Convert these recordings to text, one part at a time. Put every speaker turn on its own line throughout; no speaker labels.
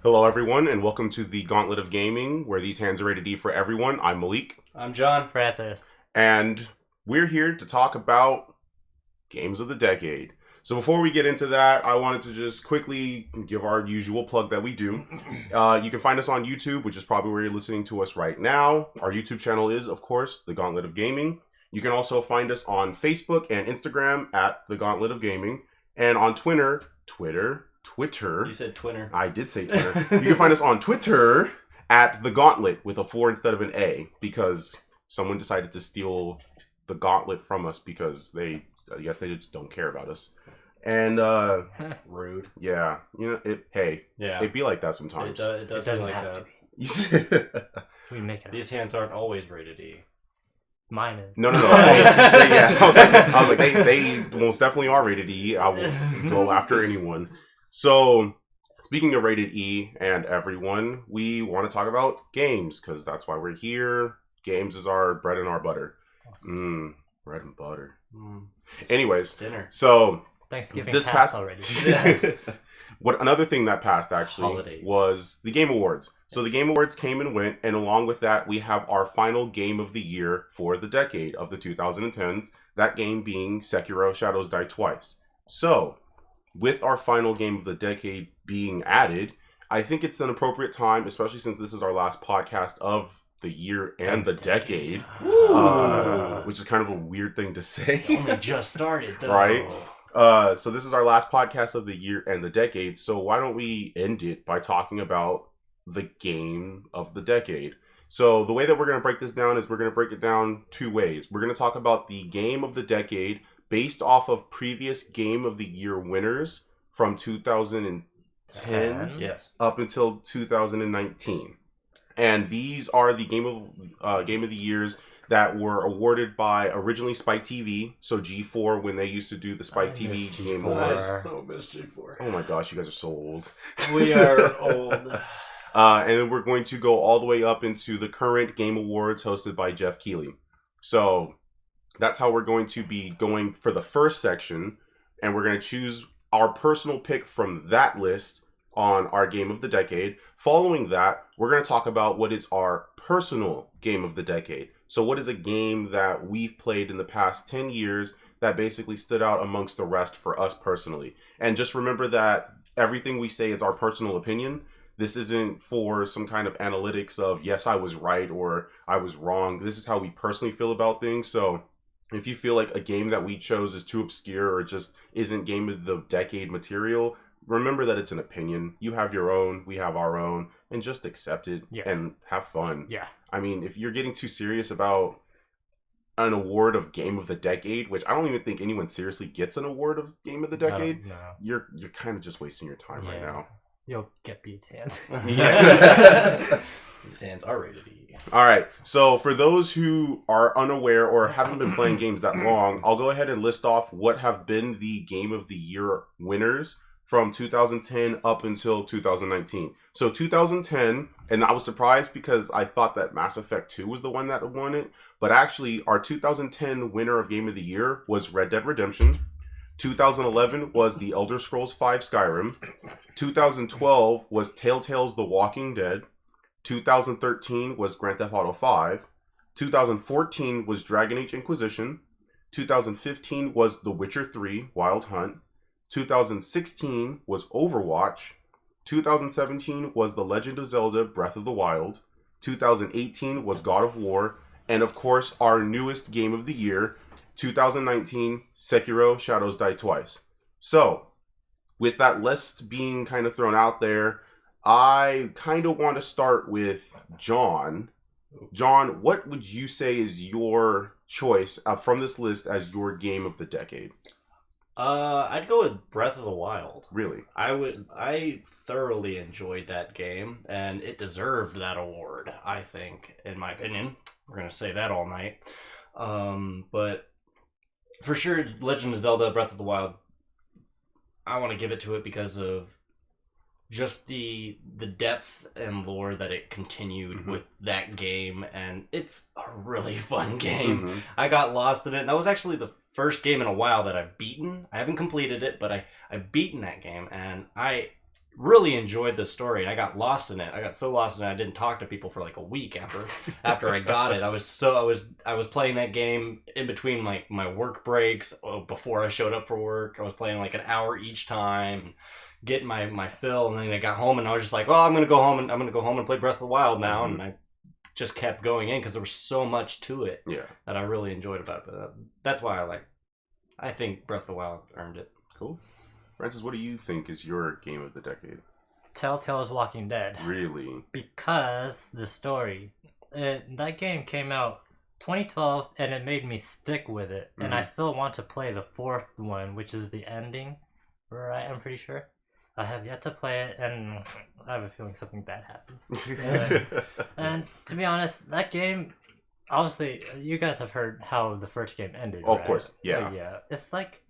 Hello, everyone, and welcome to the Gauntlet of Gaming, where these hands are rated E for everyone. I'm Malik.
I'm John.
Francis.
And we're here to talk about games of the decade. So before we get into that, I wanted to just quickly give our usual plug that we do. You can find us on YouTube, which is probably where you're listening to us right now. Our YouTube channel is, of course, The Gauntlet of Gaming. You can also find us on Facebook and Instagram at The Gauntlet of Gaming. And on Twitter.
You said Twitter.
I did say Twitter. You can find us on Twitter at The Gauntlet with a 4 instead of an A, because someone decided to steal the Gauntlet from us because I guess they just don't care about us. And
Rude.
Yeah, it'd be like that sometimes.
It doesn't
have
that.
to be. We make it.
These hands aren't always rated E.
Mine is.
No. Yeah, I was like, they most definitely are rated E. I will go after anyone. So, speaking of rated E and everyone, we want to talk about games, because that's why we're here. Games is our bread and our butter.
Awesome.
Bread and butter. Anyways,
Dinner.
So
Thanksgiving
this
passed already.
Another thing that passed actually
Holiday.
was the Game Awards. So the Game Awards came and went, and along with that, we have our final game of the year for the decade of the 2010s. That game being Sekiro: Shadows Die Twice. So, with our final game of the decade being added, I think it's an appropriate time, especially since this is our last podcast of the year and the decade, which is kind of a weird thing to say.
It only just started, though.
Right? So this is our last podcast of the year and the decade, so why don't we end it by talking about the game of the decade? So the way that we're going to break this down is we're going to break it down two ways. We're going to talk about the game of the decade based off of previous game of the year winners from 2010
Yes.
up until 2019. And these are the game of the years that were awarded by originally Spike TV, so G4 when they used to do the Spike TV Game Awards.
I so miss G4.
Oh my gosh, you guys are so old.
We are old.
And then we're going to go all the way up into the current Game Awards hosted by Jeff Keighley. So that's how we're going to be going for the first section, and we're going to choose our personal pick from that list on our game of the decade. Following that, we're going to talk about what is our personal game of the decade. So what is a game that we've played in the past 10 years that basically stood out amongst the rest for us personally? And just remember that everything we say is our personal opinion. This isn't for some kind of analytics of, yes, I was right or I was wrong. This is how we personally feel about things. So if you feel like a game that we chose is too obscure or just isn't game of the decade material, remember that it's an opinion. You have your own, we have our own, and just accept it and have fun.
Yeah.
I mean, if you're getting too serious about an award of game of the decade, which I don't even think anyone seriously gets an award of game of the decade,
No.
you're kind of just wasting your time right now.
You'll get these hands.
Yeah.
These hands are rated E.
All right. So for those who are unaware or haven't been playing games that long, I'll go ahead and list off what have been the Game of the Year winners from 2010 up until 2019. So 2010, and I was surprised because I thought that Mass Effect 2 was the one that won it, but actually our 2010 winner of Game of the Year was Red Dead Redemption. 2011 was The Elder Scrolls V Skyrim. 2012 was Telltale's The Walking Dead. 2013 was Grand Theft Auto 5. 2014 was Dragon Age Inquisition. 2015 was The Witcher 3 Wild Hunt. 2016 was Overwatch. 2017 was The Legend of Zelda Breath of the Wild. 2018 was God of War. And of course, our newest game of the year, 2019, Sekiro: Shadows Die Twice. So, with that list being kind of thrown out there, I kind of want to start with John. John, what would you say is your choice from this list as your game of the decade?
I'd go with Breath of the Wild.
Really?
I thoroughly enjoyed that game, and it deserved that award, I think, in my opinion. We're going to say that all night. But for sure, Legend of Zelda Breath of the Wild, I want to give it to it because of just the depth and lore that it continued with that game, and it's a really fun game. I got lost in it, and that was actually the first game in a while that I've beaten. I haven't completed it, but I've beaten that game, and I really enjoyed the story. I got lost in it. I got so lost in it I didn't talk to people for like a week after I got it. I was playing that game in between like my work breaks before I showed up for work. I was playing like an hour each time, getting my fill, and then I got home and I was just like, "Oh, I'm gonna go home and play Breath of the Wild now." And I just kept going in because there was so much to it that I really enjoyed about it. But that's why I think Breath of the Wild earned it.
Cool. Francis, what do you think is your game of the decade?
Telltale's Walking Dead.
Really?
Because the story. That game came out 2012 and it made me stick with it. And I still want to play the fourth one, which is the ending, right? I'm pretty sure. I have yet to play it and I have a feeling something bad happens. And to be honest, that game, obviously, you guys have heard how the first game ended,
Oh,
right?
of course, yeah.
But yeah, it's like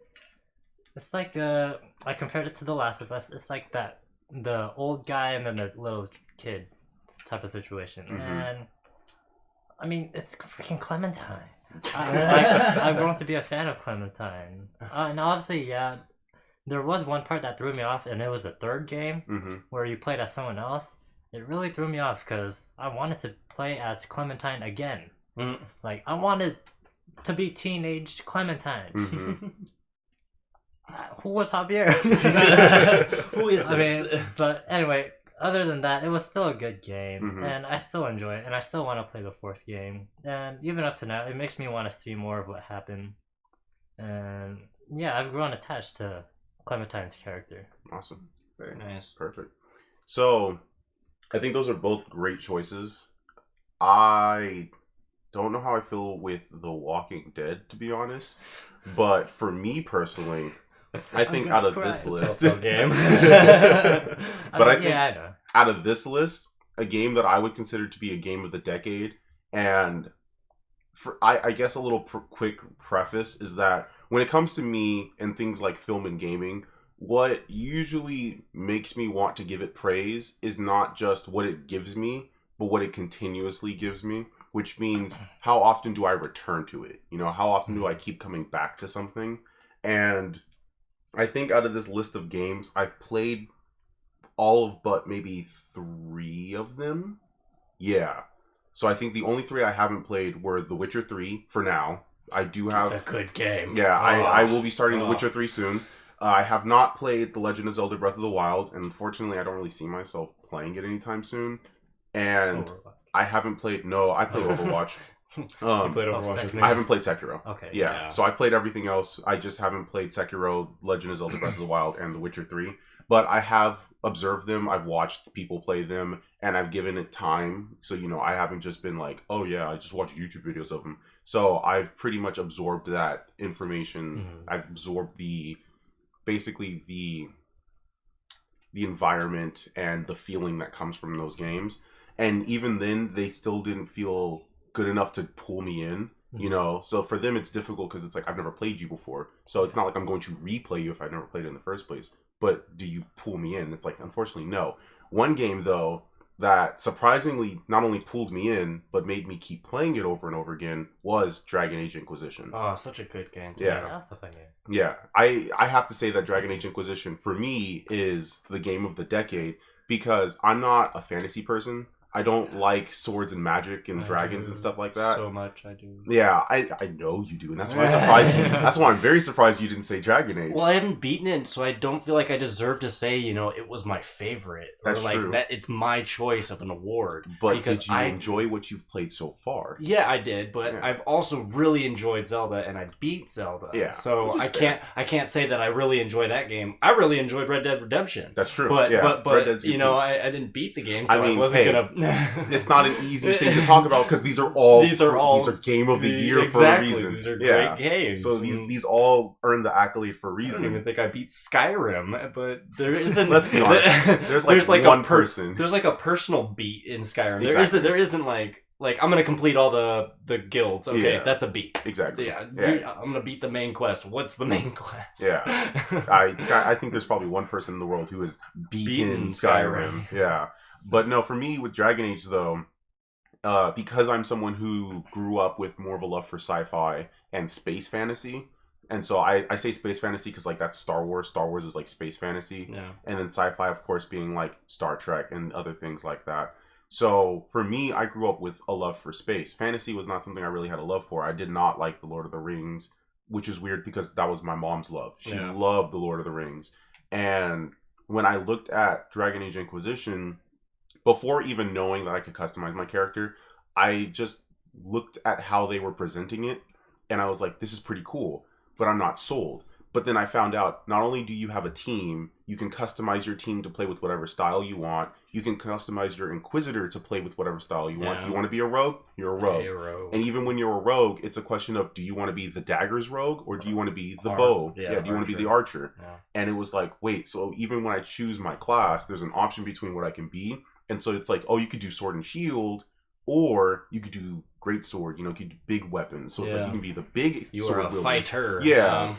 I compared it to The Last of Us. It's like that, the old guy and then the little kid type of situation. And I mean, it's freaking Clementine. I'm going to be a fan of Clementine. And obviously, yeah, there was one part that threw me off, and it was the third game where you played as someone else. It really threw me off because I wanted to play as Clementine again. Like, I wanted to be teenage Clementine. Who was Javier?
Who is this?
I mean, but anyway, other than that, it was still a good game, and I still enjoy it, and I still want to play the fourth game. And even up to now, it makes me want to see more of what happened. And yeah, I've grown attached to Clementine's character.
Awesome.
Very nice.
Perfect. So, I think those are both great choices. I don't know how I feel with The Walking Dead, to be honest. But for me personally, I think out of this list,
game.
but I think
I know.
out of this list, a game that I would consider to be a game of the decade, and for I guess a little quick preface is that when it comes to me and things like film and gaming, what usually makes me want to give it praise is not just what it gives me, but what it continuously gives me, which means how often do I return to it? You know, how often do I keep coming back to something? And I think out of this list of games, I've played all of but maybe 3 of them. Yeah. So I think the only 3 I haven't played were The Witcher 3 for now. I do have...
It's a good game.
Yeah, I will be starting The Witcher 3 soon. I have not played The Legend of Zelda Breath of the Wild, and unfortunately I don't really see myself playing it anytime soon. And I haven't played... No, I play Overwatch.
You played Overwatch with me?
I haven't played Sekiro.
Okay.
Yeah, so I've played everything else. I just haven't played Sekiro, Legend of Zelda Breath of the Wild, and The Witcher 3. But I have observed them, I've watched people play them, and I've given it time. So, you know, I haven't just been like, oh yeah, I just watched YouTube videos of them. So I've pretty much absorbed that information. I've absorbed basically the environment and the feeling that comes from those games. And even then, they still didn't feel good enough to pull me in, you know? So for them, it's difficult because it's like, I've never played you before. So it's not like I'm going to replay you if I've never played it in the first place. But do you pull me in? It's like, unfortunately, no. One game, though, that surprisingly not only pulled me in, but made me keep playing it over and over again was Dragon Age Inquisition.
Oh, such a good game.
Yeah.
That's a fun game.
Yeah. I have to say that Dragon Age Inquisition, for me, is the game of the decade because I'm not a fantasy person. I don't like swords and magic and dragons and stuff like that.
So much, I do.
Yeah, I know you do, and that's why I'm surprised. That's why I'm very surprised you didn't say Dragon Age.
Well, I haven't beaten it, so I don't feel like I deserve to say, you know, it was my favorite.
That's
or like
true.
That it's my choice of an award.
But
because
did you enjoy what you've played so far?
Yeah, I did, but
Yeah.
I've also really enjoyed Zelda, and I beat Zelda.
Yeah,
so
which is fair.
I can't say that I really enjoy that game. I really enjoyed Red Dead Redemption.
That's true.
But
yeah,
but
Red Dead's good
you know,
too.
I didn't beat the game, so
I mean,
wasn't
hey,
gonna.
It's not an easy thing to talk about because these are all game of the year for a reason.
These are
yeah.
great games.
So these all earn the accolade for a
I don't
reason.
even think I beat Skyrim, but there isn't.
Let's be honest. There's like one person.
There's like a personal beat in Skyrim.
Exactly.
There isn't like I'm gonna complete all the guilds. Okay,
Yeah.
That's a beat.
Exactly.
Yeah,
Yeah.
I'm gonna beat the main quest. What's the main quest?
Yeah. I think there's probably one person in the world who has beaten Skyrim. Yeah. But no, for me with Dragon Age though, because I'm someone who grew up with more of a love for sci-fi and space fantasy, And so I say space fantasy because like that's Star Wars. Star Wars is like space fantasy.
Yeah.
And then sci-fi, of course, being like Star Trek and other things like that. So for me, I grew up with a love for space. Fantasy was not something I really had a love for. I did not like The Lord of the Rings, which is weird because that was my mom's love. She loved The Lord of the Rings. And when I looked at Dragon Age Inquisition, before even knowing that I could customize my character, I just looked at how they were presenting it, and I was like, this is pretty cool, but I'm not sold. But then I found out, not only do you have a team, you can customize your team to play with whatever style you want. You can customize your Inquisitor to play with whatever style you want. You want to be a rogue? You're a rogue.
You're a rogue.
And even when you're a rogue, it's a question of, do you want to be the daggers rogue, or do you want to be the bow? Yeah, do you want to be the archer? Yeah. And it was like, wait, so even when I choose my class, there's an option between what I can be. And so it's like, oh, you could do sword and shield, or you could do great sword, you could do big weapons. So it's like you can be the big
you
sword
are a
wielder.
Fighter.
Yeah.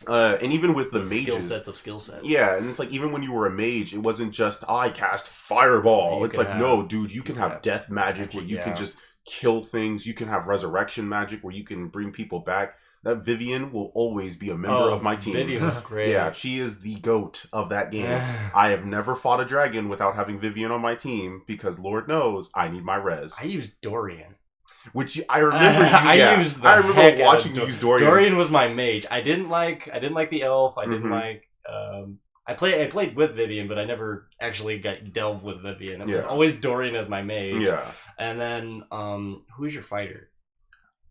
And even with the mages,
skill sets.
Yeah, and it's like even when you were a mage, it wasn't just I cast fireball. It's like no, dude, you can have death magic where you can just kill things. You can have resurrection magic where you can bring people back. That Vivian will always be a member of my team.
Vivian was great.
Yeah, she is the GOAT of that game. I have never fought a dragon without having Vivian on my team because Lord knows I need my res.
I used Dorian.
Which I remember. I remember watching you use Dorian.
Dorian was my mage. I didn't like the elf. I didn't like. I played with Vivian, but I never actually got delved with Vivian. It was always Dorian as my mage. Yeah. And then who's your fighter?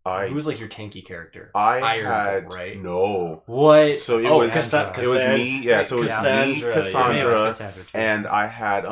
Who was like your tanky character?
Iron,
right?
No.
What?
So it was me. Yeah. So it was me, Cassandra, and I had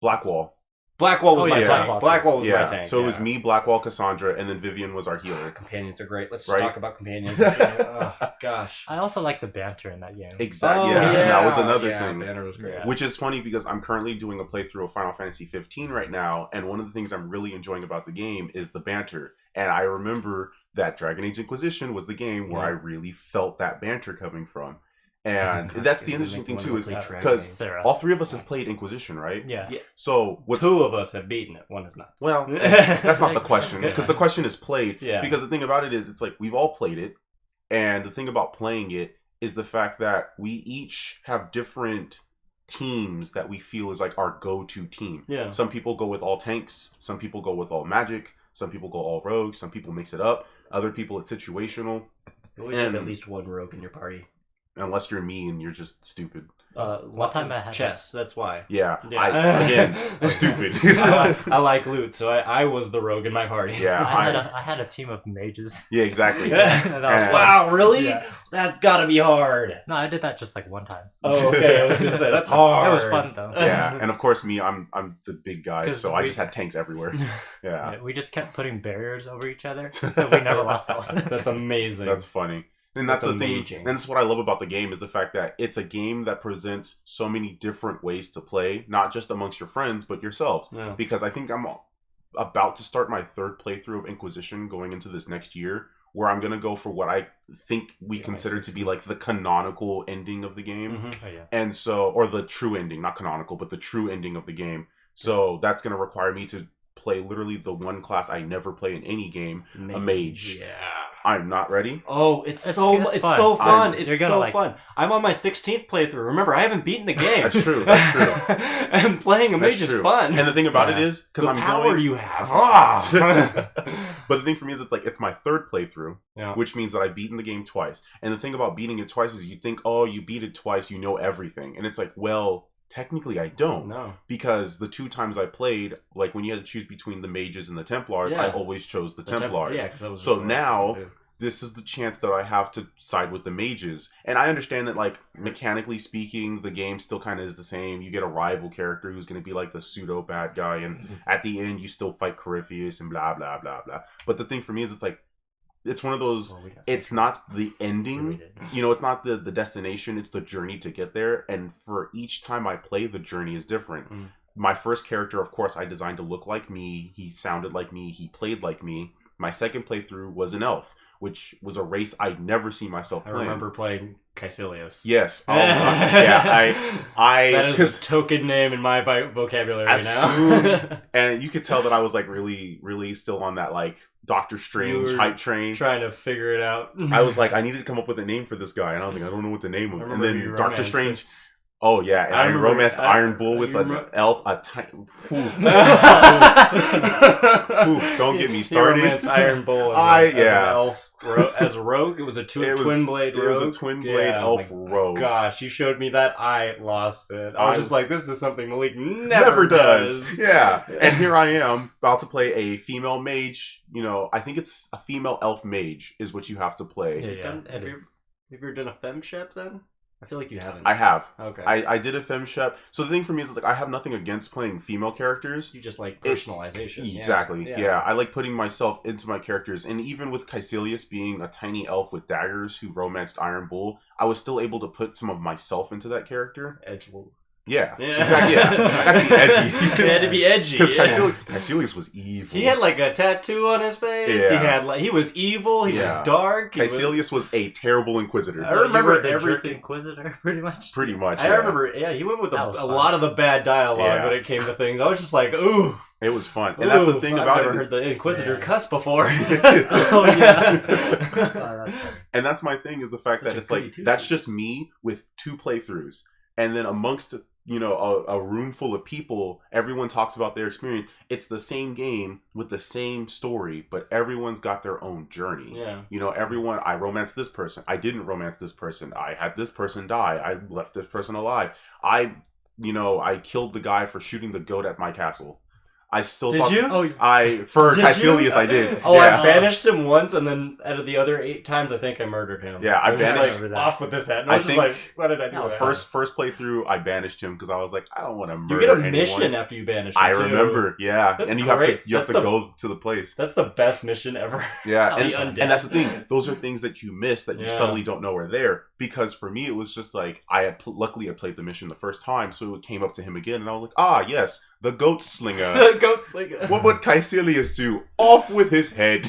Blackwall.
Blackwall was my tank. Blackwall was my tank.
So it was me, Blackwall, Cassandra, and then Vivian was our healer.
Companions are great. Let's just talk about companions. Oh, gosh.
I also like the banter in that game.
Exactly. That was another thing.
Banter was great.
Which is funny because I'm currently doing a playthrough of Final Fantasy 15 right now, and one of the things I'm really enjoying about the game is the banter. And I remember that Dragon Age Inquisition was the game where I really felt that banter coming from. And that's the interesting thing too, is because all three of us have played Inquisition, right?
Yeah.
So
two of us have beaten it. One is not.
Well, that's not the question, because the question is played. Yeah. Because the thing about it is, it's like we've all played it, and the thing about playing it is the fact that we each have different teams that we feel is like our go-to team. Yeah. Some people go with all tanks. Some people go with all magic. Some people go all rogues. Some people mix it up. Other people it's situational.
You always have at least one rogue in your party.
Unless you're me and you're just stupid.
One time I had
chess. That's why.
Yeah. Again, stupid.
I like loot, so I was the rogue in my party.
Yeah.
I had a team of mages.
Yeah, exactly.
Wow, really? Yeah. That's gotta be hard.
No, I did that just like one time.
Oh, okay. I was gonna say that's hard.
It was fun though.
Yeah, and of course me, I'm the big guy, so I just had tanks everywhere. Yeah.
We just kept putting barriers over each other, so we never lost health.
That's amazing.
That's funny. And that's the thing. And that's what I love about the game is the fact that it's a game that presents so many different ways to play, not just amongst your friends, but yourselves. Yeah. Because I think I'm about to start my third playthrough of Inquisition going into this next year, where I'm going to go for what I think we consider to be like the canonical ending of the game.
Mm-hmm. Oh, yeah.
And so, or the true ending, not canonical, but the true ending of the game. So that's going to require me to play literally the one class I never play in any game, a mage.
Yeah.
I'm not ready.
Oh, it's so fun. It's so fun. I'm on my 16th playthrough. Remember, I haven't beaten the game.
That's true. That's true.
And playing a mage is fun.
And the thing about it is, because I'm
power you have.
But the thing for me is, it's my third playthrough, which means that I've beaten the game twice. And the thing about beating it twice is you think, oh, you beat it twice, you know everything. And it's like, well, technically I don't.
No.
Because the two times I played, like when you had to choose between the mages and the Templars, I always chose the Templars. So now this is the chance that I have to side with the mages. And I understand that, like, mechanically speaking, the game still kind of is the same. You get a rival character who's going to be like the pseudo bad guy, and at the end you still fight Corypheus and blah blah blah blah. But the thing for me is, it's like, it's one of those, it's not the ending, it's not the destination, it's the journey to get there. And for each time I play, the journey is different. My first character, of course, I designed to look like me. He sounded like me. He played like me. My second playthrough was an elf, which was a race I'd never seen myself
I
playing.
remember playing Caecilius.
Yes. Oh, yeah.
That is a token name in my vocabulary
as
now.
soon, and you could tell that I was like really, really still on that like Doctor Strange
were
hype train.
Trying to figure it out.
I was like, I needed to come up with a name for this guy, and I was like, I don't know what to name him. And then
you
Doctor
romanced
Strange. Oh yeah, and I
remember-
romanced Iron Bull with
you
an elf, a tiny. Don't get me
He
started.
romanced Iron Bull as an elf, as a rogue. It was a twin blade rogue.
It was a twin blade elf rogue.
Gosh, you showed me that. I lost it. I was just like, this is something Malik
never does. Yeah. And here I am about to play a female mage. You know, I think it's a female elf mage is what you have to play.
Yeah,
Have you ever done a femshep then? I feel like you haven't.
I have.
Okay.
I did a femshep. So the thing for me is like I have nothing against playing female characters.
You just like personalization.
Exactly. Yeah. I like putting myself into my characters. And even with Caecilius being a tiny elf with daggers who romanced Iron Bull, I was still able to put some of myself into that character.
Edgelord.
Yeah. Exactly. Yeah. I got to be edgy.
It had to be edgy.
Because Caecilius was evil.
He had like a tattoo on his face.
Yeah.
He was evil. He was dark.
Caecilius was a terrible inquisitor.
I remember
the
every
jerk inquisitor, pretty much.
Pretty much.
I remember. Yeah, he went with a
fun.
lot of the bad dialogue when it came to things. I was just like, ooh.
It was fun, and that's the thing about it.
I've never heard the Inquisitor cuss before.
Oh yeah.
And that's my thing is the fact that it's like that's just me with 2 playthroughs, and then amongst a room full of people, everyone talks about their experience. It's the same game with the same story, but everyone's got their own journey.
Yeah.
You know, everyone. I romanced this person. I didn't romance this person. I had this person die. I left this person alive. I killed the guy for shooting the goat at my castle. I still
did you?
For Caecilius, I did.
Oh, yeah. I banished him once, and then out of the other 8 times, I think I murdered him.
Yeah, I banished
him. Off with this head. And I was just like, why did I do that?
First playthrough, I banished him because I was like, I don't want to murder
anyone.
anyone.
You get a mission after you banish him,
I remember, yeah.
That's
and you
great.
have to go to the place.
That's the best mission ever.
Yeah, and that's the thing. Those are things that you miss that you suddenly don't know are there. Because for me, it was just like, luckily I played the mission the first time, so it came up to him again, and I was like, ah, yes, the goat slinger.
The goat slinger.
What would Caecilius do? Off with his head.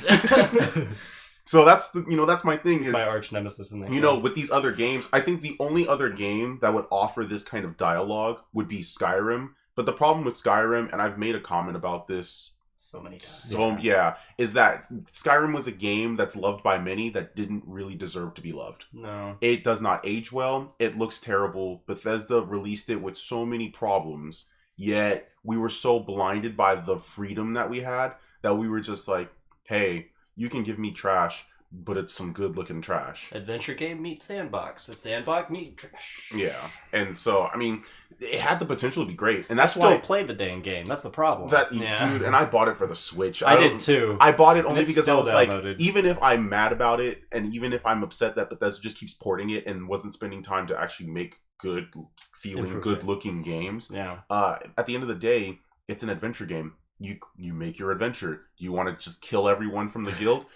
So that's that's my thing. Is
my arch nemesis in that game.
With these other games, I think the only other game that would offer this kind of dialogue would be Skyrim. But the problem with Skyrim, and I've made a comment about this
so many times.
Is that Skyrim was a game that's loved by many that didn't really deserve to be loved.
No.
It does not age well. It looks terrible. Bethesda released it with so many problems, yet we were so blinded by the freedom that we had that we were just like, hey, you can give me trash, but it's some good looking trash.
Adventure game meets sandbox. It's sandbox meet trash.
Yeah. And so, I mean, it had the potential to be great. And that's
why I
why
played the dang game. That's the problem.
Dude, and I bought it for the Switch.
I did too.
I bought it only because I was
downloaded.
like, even if I'm mad about it, and even if I'm upset that Bethesda just keeps porting it and wasn't spending time to actually make good feeling, good looking games.
Yeah.
At the end of the day, it's an adventure game. You make your adventure. You want to just kill everyone from the guild?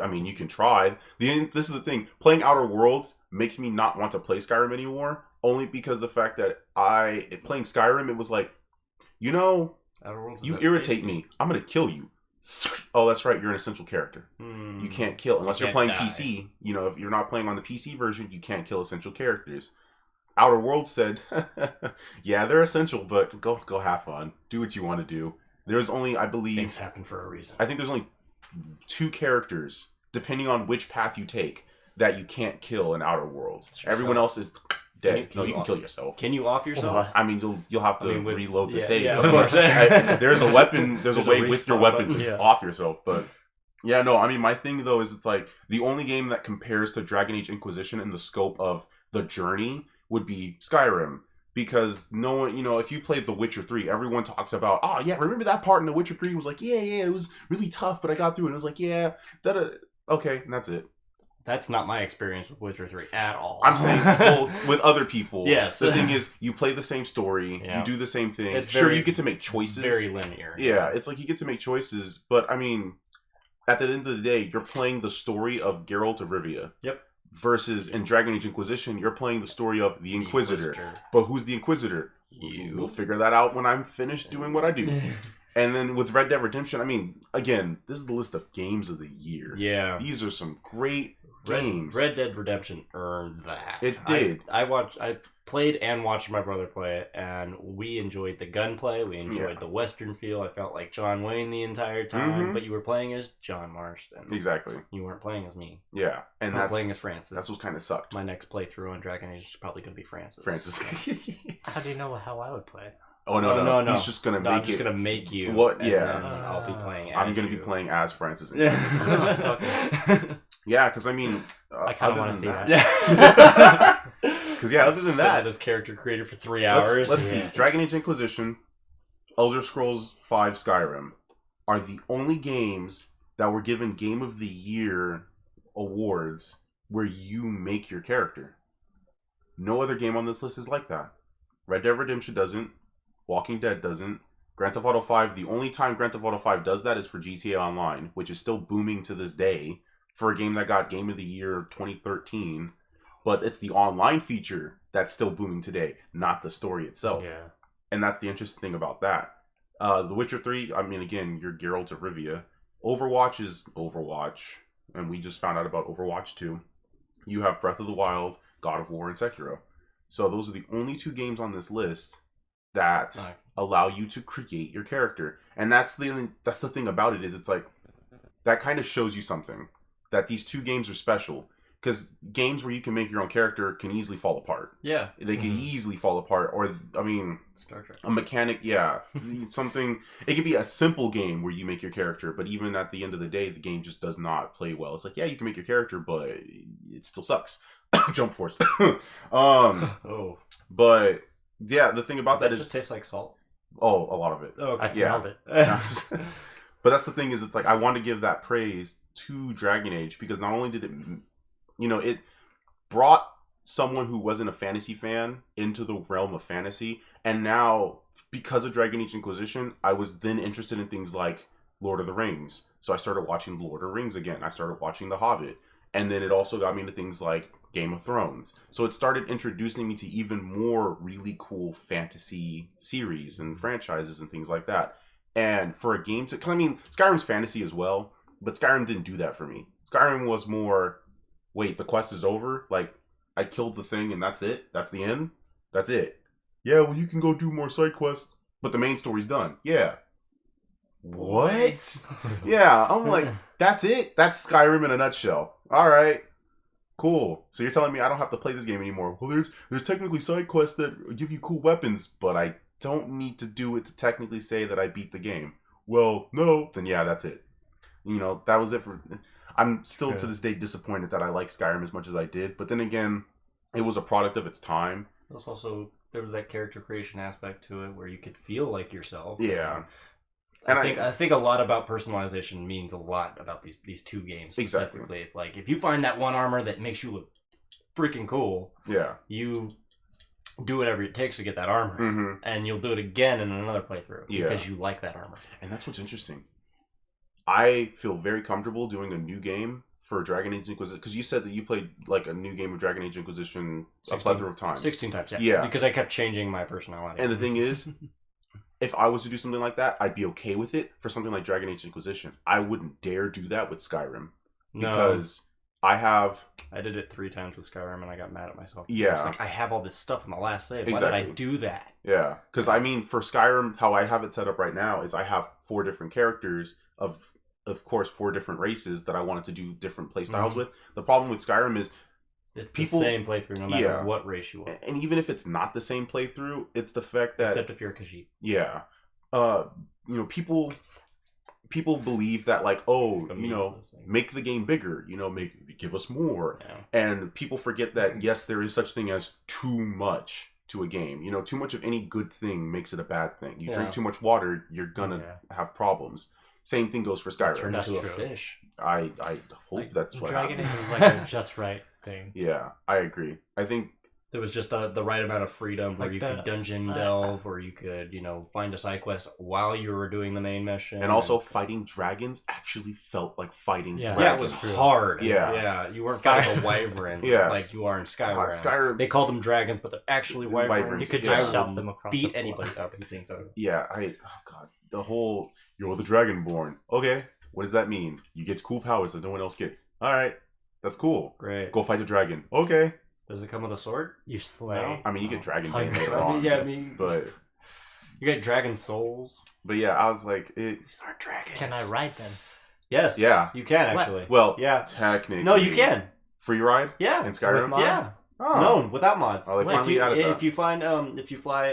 I mean, you can try. This is the thing. Playing Outer Worlds makes me not want to play Skyrim anymore. Only because the fact that playing Skyrim, it was like, you irritate me. I'm gonna kill you. Oh, that's right. You're an essential character. You can't kill unless you're playing PC. If you're not playing on the PC version, you can't kill essential characters. Outer Worlds said, yeah, they're essential, but go have fun. Do what you want to do. There's only, I believe...
Things happen for a reason.
I think there's only 2 characters, depending on which path you take, that you can't kill in Outer Worlds. Everyone else is dead. You can kill yourself.
Can you off yourself?
I mean, you'll have to reload the save.
Yeah, of course.
There's a weapon. There's a way with your weapon to off yourself. But yeah, no. I mean, my thing though is it's like the only game that compares to Dragon Age Inquisition in the scope of the journey would be Skyrim. Because no one, if you played The Witcher 3, everyone talks about, oh yeah, remember that part in The Witcher 3? It was like, yeah, it was really tough, but I got through it. And it was like, yeah, okay, and that's it.
That's not my experience with Witcher 3 at all.
I'm saying, well, with other people.
Yes.
The thing is, you play the same story, you do the same thing.
It's
you get to make choices.
Very linear.
Yeah, it's like you get to make choices, but I mean, at the end of the day, you're playing the story of Geralt of Rivia.
Yep.
Versus in Dragon Age Inquisition, you're playing the story of the Inquisitor. But who's the Inquisitor? We'll figure that out when I'm finished doing what I do. And then with Red Dead Redemption, I mean, again, this is the list of games of the year.
Yeah.
These are some great games.
Red Dead Redemption earned that.
It did.
I played and watched my brother play it, and we enjoyed the gunplay. We enjoyed the Western feel. I felt like John Wayne the entire time, but you were playing as John Marston.
Exactly.
You weren't playing as me.
Yeah, and that's
playing as Francis.
That's what kind of sucked.
My next playthrough on Dragon Age is probably going to be Francis.
How do you know how I would play?
Oh no! He's just gonna make
I'm just gonna make you.
What?
And
Yeah.
then I'll be playing.
I'm gonna be playing as Francis.
Yeah.
Yeah, because I mean,
I kind of want to see that.
Because other than that,
this character created for 3 hours.
Let's see. Dragon Age Inquisition, Elder Scrolls V, Skyrim are the only games that were given Game of the Year awards where you make your character. No other game on this list is like that. Red Dead Redemption doesn't. Walking Dead doesn't. Grand Theft Auto 5, the only time Grand Theft Auto 5 does that is for GTA Online, which is still booming to this day for a game that got Game of the Year 2013. But it's the online feature that's still booming today, not the story itself.
Yeah.
And that's the interesting thing about that. The Witcher 3, I mean, again, you're Geralt of Rivia. Overwatch is Overwatch, and we just found out about Overwatch 2. You have Breath of the Wild, God of War, and Sekiro. So those are the only 2 games on this list that allow you to create your character. And that's the thing about it, is it's like, that kind of shows you something. That these 2 games are special. Because games where you can make your own character can easily fall apart.
Yeah.
They can easily fall apart. Or, I mean,
Star Trek.
a mechanic, something. It can be a simple game where you make your character, but even at the end of the day, the game just does not play well. It's like, yeah, you can make your character, but it still sucks. Jump Force. But, yeah, the thing about that is...
It just tastes like salt.
Oh, a lot of it.
Oh, okay.
I smelled it.
But that's the thing, is it's like, I want to give that praise to Dragon Age, because not only did it, it brought someone who wasn't a fantasy fan into the realm of fantasy, and now, because of Dragon Age Inquisition, I was then interested in things like Lord of the Rings. So I started watching Lord of the Rings again. I started watching The Hobbit. And then it also got me into things like Game of Thrones. So it started introducing me to even more really cool fantasy series and franchises and things like that. And for a game to... Cause I mean, Skyrim's fantasy as well, but Skyrim didn't do that for me. Skyrim was more, wait, the quest is over? Like, I killed the thing and that's it? That's the end? That's it. Yeah, well, you can go do more side quests, but the main story's done. Yeah. What? Yeah, I'm like, that's it? That's Skyrim in a nutshell. All right. Cool. So you're telling me I don't have to play this game anymore. Well, there's technically side quests that give you cool weapons, but I don't need to do it to technically say that I beat the game. Well, no. Then yeah, that's it. That was it for... I'm still to this day disappointed that I like Skyrim as much as I did, but then again, it was a product of its time.
There was that character creation aspect to it where you could feel like yourself.
Yeah.
And I think a lot about personalization means a lot about these 2 games specifically.
Exactly.
Like, if you find that one armor that makes you look freaking cool, you do whatever it takes to get that armor, and you'll do it again in another playthrough because you like that armor. And
that's what's interesting. I feel very comfortable doing a new game for Dragon Age Inquisition, because you said that you played like a new game of Dragon Age Inquisition a plethora of times.
16 times, yeah. Because I kept changing my personality.
And the thing is, if I was to do something like that, I'd be okay with it. For something like Dragon Age Inquisition, I wouldn't dare do that with Skyrim. Because I
did it 3 times with Skyrim and I got mad at myself.
Yeah.
It's like, I have all this stuff in the last save.
Exactly.
Why did I do that?
Yeah. Because, I mean, for Skyrim, how I have it set up right now is I have 4 different characters of course, 4 different races that I wanted to do different playstyles with. The problem with Skyrim is
it's the same playthrough no matter what race you are.
And even if it's not the same playthrough, it's the fact that...
Except if you're a Khajiit.
Yeah. People believe that, like, make the game bigger, give us more. Yeah. And people forget that, yes, there is such thing as too much to a game. Too much of any good thing makes it a bad thing. You drink too much water, you're gonna have problems. Same thing goes for Skyrim.
Turn into a fish.
I hope that's what
Dragon
happened.
Age was like a just right thing.
Yeah, I agree. I think
There was just the right amount of freedom where
Like
you
the-
could dungeon delve, or you could, find a side quest while you were doing the main mission.
And also, fighting dragons actually felt like fighting dragons.
yeah, it was
True.
hard.
Yeah.
Yeah, you weren't
Sky-
fighting a wyvern
Yes.
like you are in Skyrim.
God, Skyrim.
They called them dragons, but they're actually wyverns.
Wyverns,
You could
yeah.
just shout them across the
beat
floor.
anybody up who thinks so.
Yeah, oh god, the whole you're the Dragonborn. Okay, what does that mean? You get cool powers that no one else gets. All right, that's cool.
Great.
Go fight the dragon. Okay,
Does it come with a sword?
You slay.
No.
I mean you get dragon bane
Hundred.
later on.
Yeah, I mean,
but
you get dragon souls.
yeah, I was like, it.
These aren't dragons.
Can I ride them?
Yes.
Yeah.
You can
What?
actually.
Well,
Yeah.
technically,
No, you can.
free ride
Yeah.
in Skyrim.
With mods?
Yeah.
Oh.
No, without mods.
Oh, they
If
finally
you,
added that.
if you find if you fly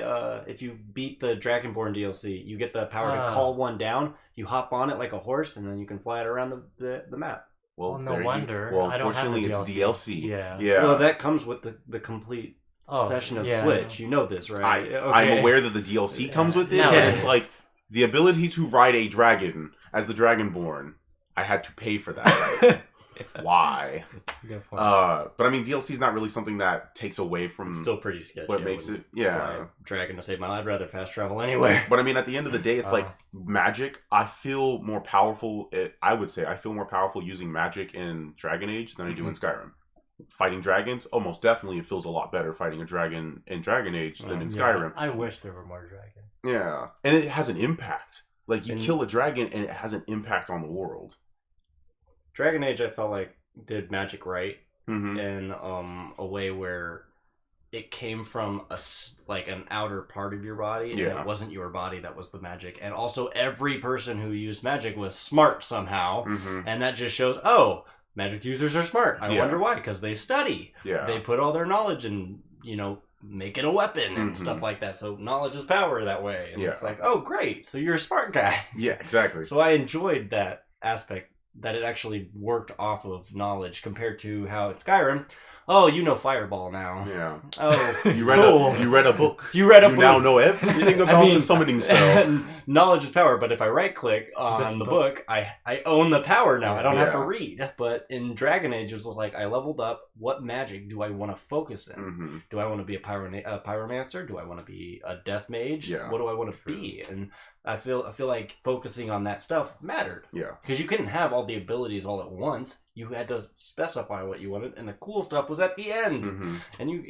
if you beat the Dragonborn DLC, you get the power to
Ah.
call one down. You hop on it like a horse, and then you can fly it around the map.
Well,
no
there you-
wonder.
Well,
I don't have the
unfortunately, it's
DLC.
DLC.
Yeah.
Yeah.
Well, that comes with the complete
Oh,
session of
yeah.
Switch. You know this, right?
I'm aware that the DLC comes with it,
No,
but
yeah.
it's like the ability to ride a dragon as the Dragonborn. I had to pay for that. Right? Why?
Good point.
But I mean, DLC is not really something that takes away from
It's still pretty sketchy.
what
I
makes
wouldn't
it. Yeah.
fly a dragon to save my life. I'd rather fast travel anywhere.
But I mean, at the end of the day, it's like magic. I feel more powerful. I would say I feel more powerful using magic in Dragon Age than I do in Skyrim. Fighting dragons, almost definitely, it feels a lot better fighting a dragon in Dragon Age than in
Yeah,
Skyrim.
I wish there were more dragons.
Yeah, and it has an impact. Like you
And-
kill a dragon, and it has an impact on the world.
Dragon Age, I felt like did magic right
Mm-hmm.
in a way where it came from like an outer part of your body, and
Yeah.
it wasn't your body that was the magic. And also, every person who used magic was smart somehow,
Mm-hmm.
and that just shows, oh, magic users are smart. I
Yeah.
wonder why? Because they study.
Yeah.
They put all their knowledge in, make it a weapon and
Mhm.
stuff like that. So knowledge is power that way. And it's
Yeah.
like, oh, great. So you're a smart guy.
Yeah, exactly.
So I enjoyed that aspect, that it actually worked off of knowledge compared to how at Skyrim, oh, you know Fireball now.
Yeah.
Oh,
You read
cool.
a book.
You read a
You now
book.
know everything about the summoning spells.
Knowledge is power, but if I right click on
This
the
book-
book, I own the power now. I don't have to
Yeah.
read. But in Dragon Age, it was like I leveled up. What magic do I want to focus in?
Mm-hmm.
Do I want to be a pyromancer? Do I want to be a death mage?
Yeah,
What do I want to
true.
be? And I feel like focusing on that stuff mattered.
Yeah.
Because you couldn't have all the abilities all at once. You had to specify what you wanted, and the cool stuff was at the end.
Mm-hmm.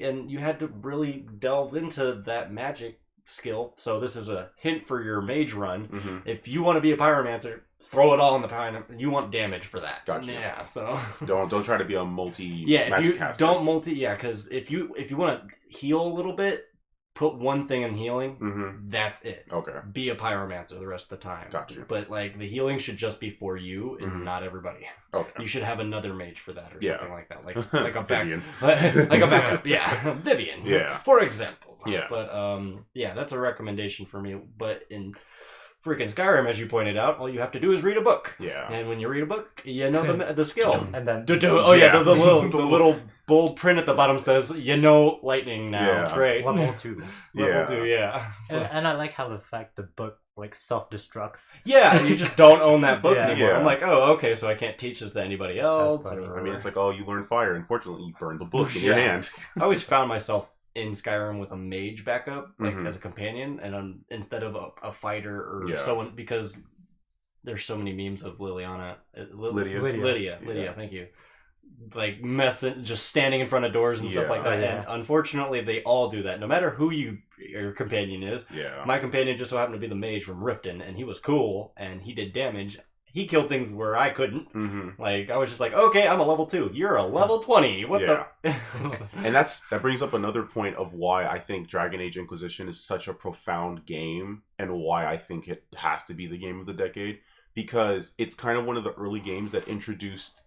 And you had to really delve into that magic skill. So this is a hint for your mage run.
Mm-hmm.
If you want to be a pyromancer, throw it all in the pyro. You want damage for that.
Gotcha.
Yeah. So
Don't try to be a multi
yeah, if
magic
you
caster.
don't because if you want to heal a little bit, put one thing in healing.
Mm-hmm.
That's it.
Okay.
Be a pyromancer the rest of the time.
Gotcha.
But like the healing should just be for you and
Mhm.
not everybody.
Okay.
You should have another mage for that or
Yeah.
something like that. Like a back,
Vivian.
like a backup. Yeah, Vivian.
Yeah.
For example.
Yeah.
But yeah, that's a recommendation for me. But in freaking Skyrim, as you pointed out, all you have to do is read a book.
Yeah.
And when you read a book, you know the skill.
And then
Oh yeah,
Yeah.
the little bold print at the bottom says, you know lightning now.
Yeah.
Great.
level 2.
Level
Yeah.
2, yeah.
And I like how the fact the book like self-destructs.
Yeah, you just don't own that book
Yeah.
anymore.
Yeah.
I'm like, oh, okay, so I can't teach this to anybody else.
funny.
or-
I mean, it's like, oh, you learned fire. Unfortunately, you burned the book in your
Yeah.
hand.
I always found myself in Skyrim with a mage backup, like
Mhm.
as a companion, and instead of a fighter or
Yeah.
someone, because there's so many memes of Liliana,
Lydia.
Lydia.
Lydia, thank you. Like messing, just standing in front of doors and stuff
Yeah.
like that.
Oh, yeah.
And unfortunately, they all do that. No matter who your companion is.
Yeah.
My companion just so happened to be the mage from Riften, and he was cool, and he did damage. He killed things where I couldn't.
Mm-hmm.
Like, I was just like, okay, I'm a level 2. You're a level 20. What
Yeah.
the?
And that brings up another point of why I think Dragon Age Inquisition is such a profound game, and why I think it has to be the game of the decade, because it's kind of one of the early games that introduced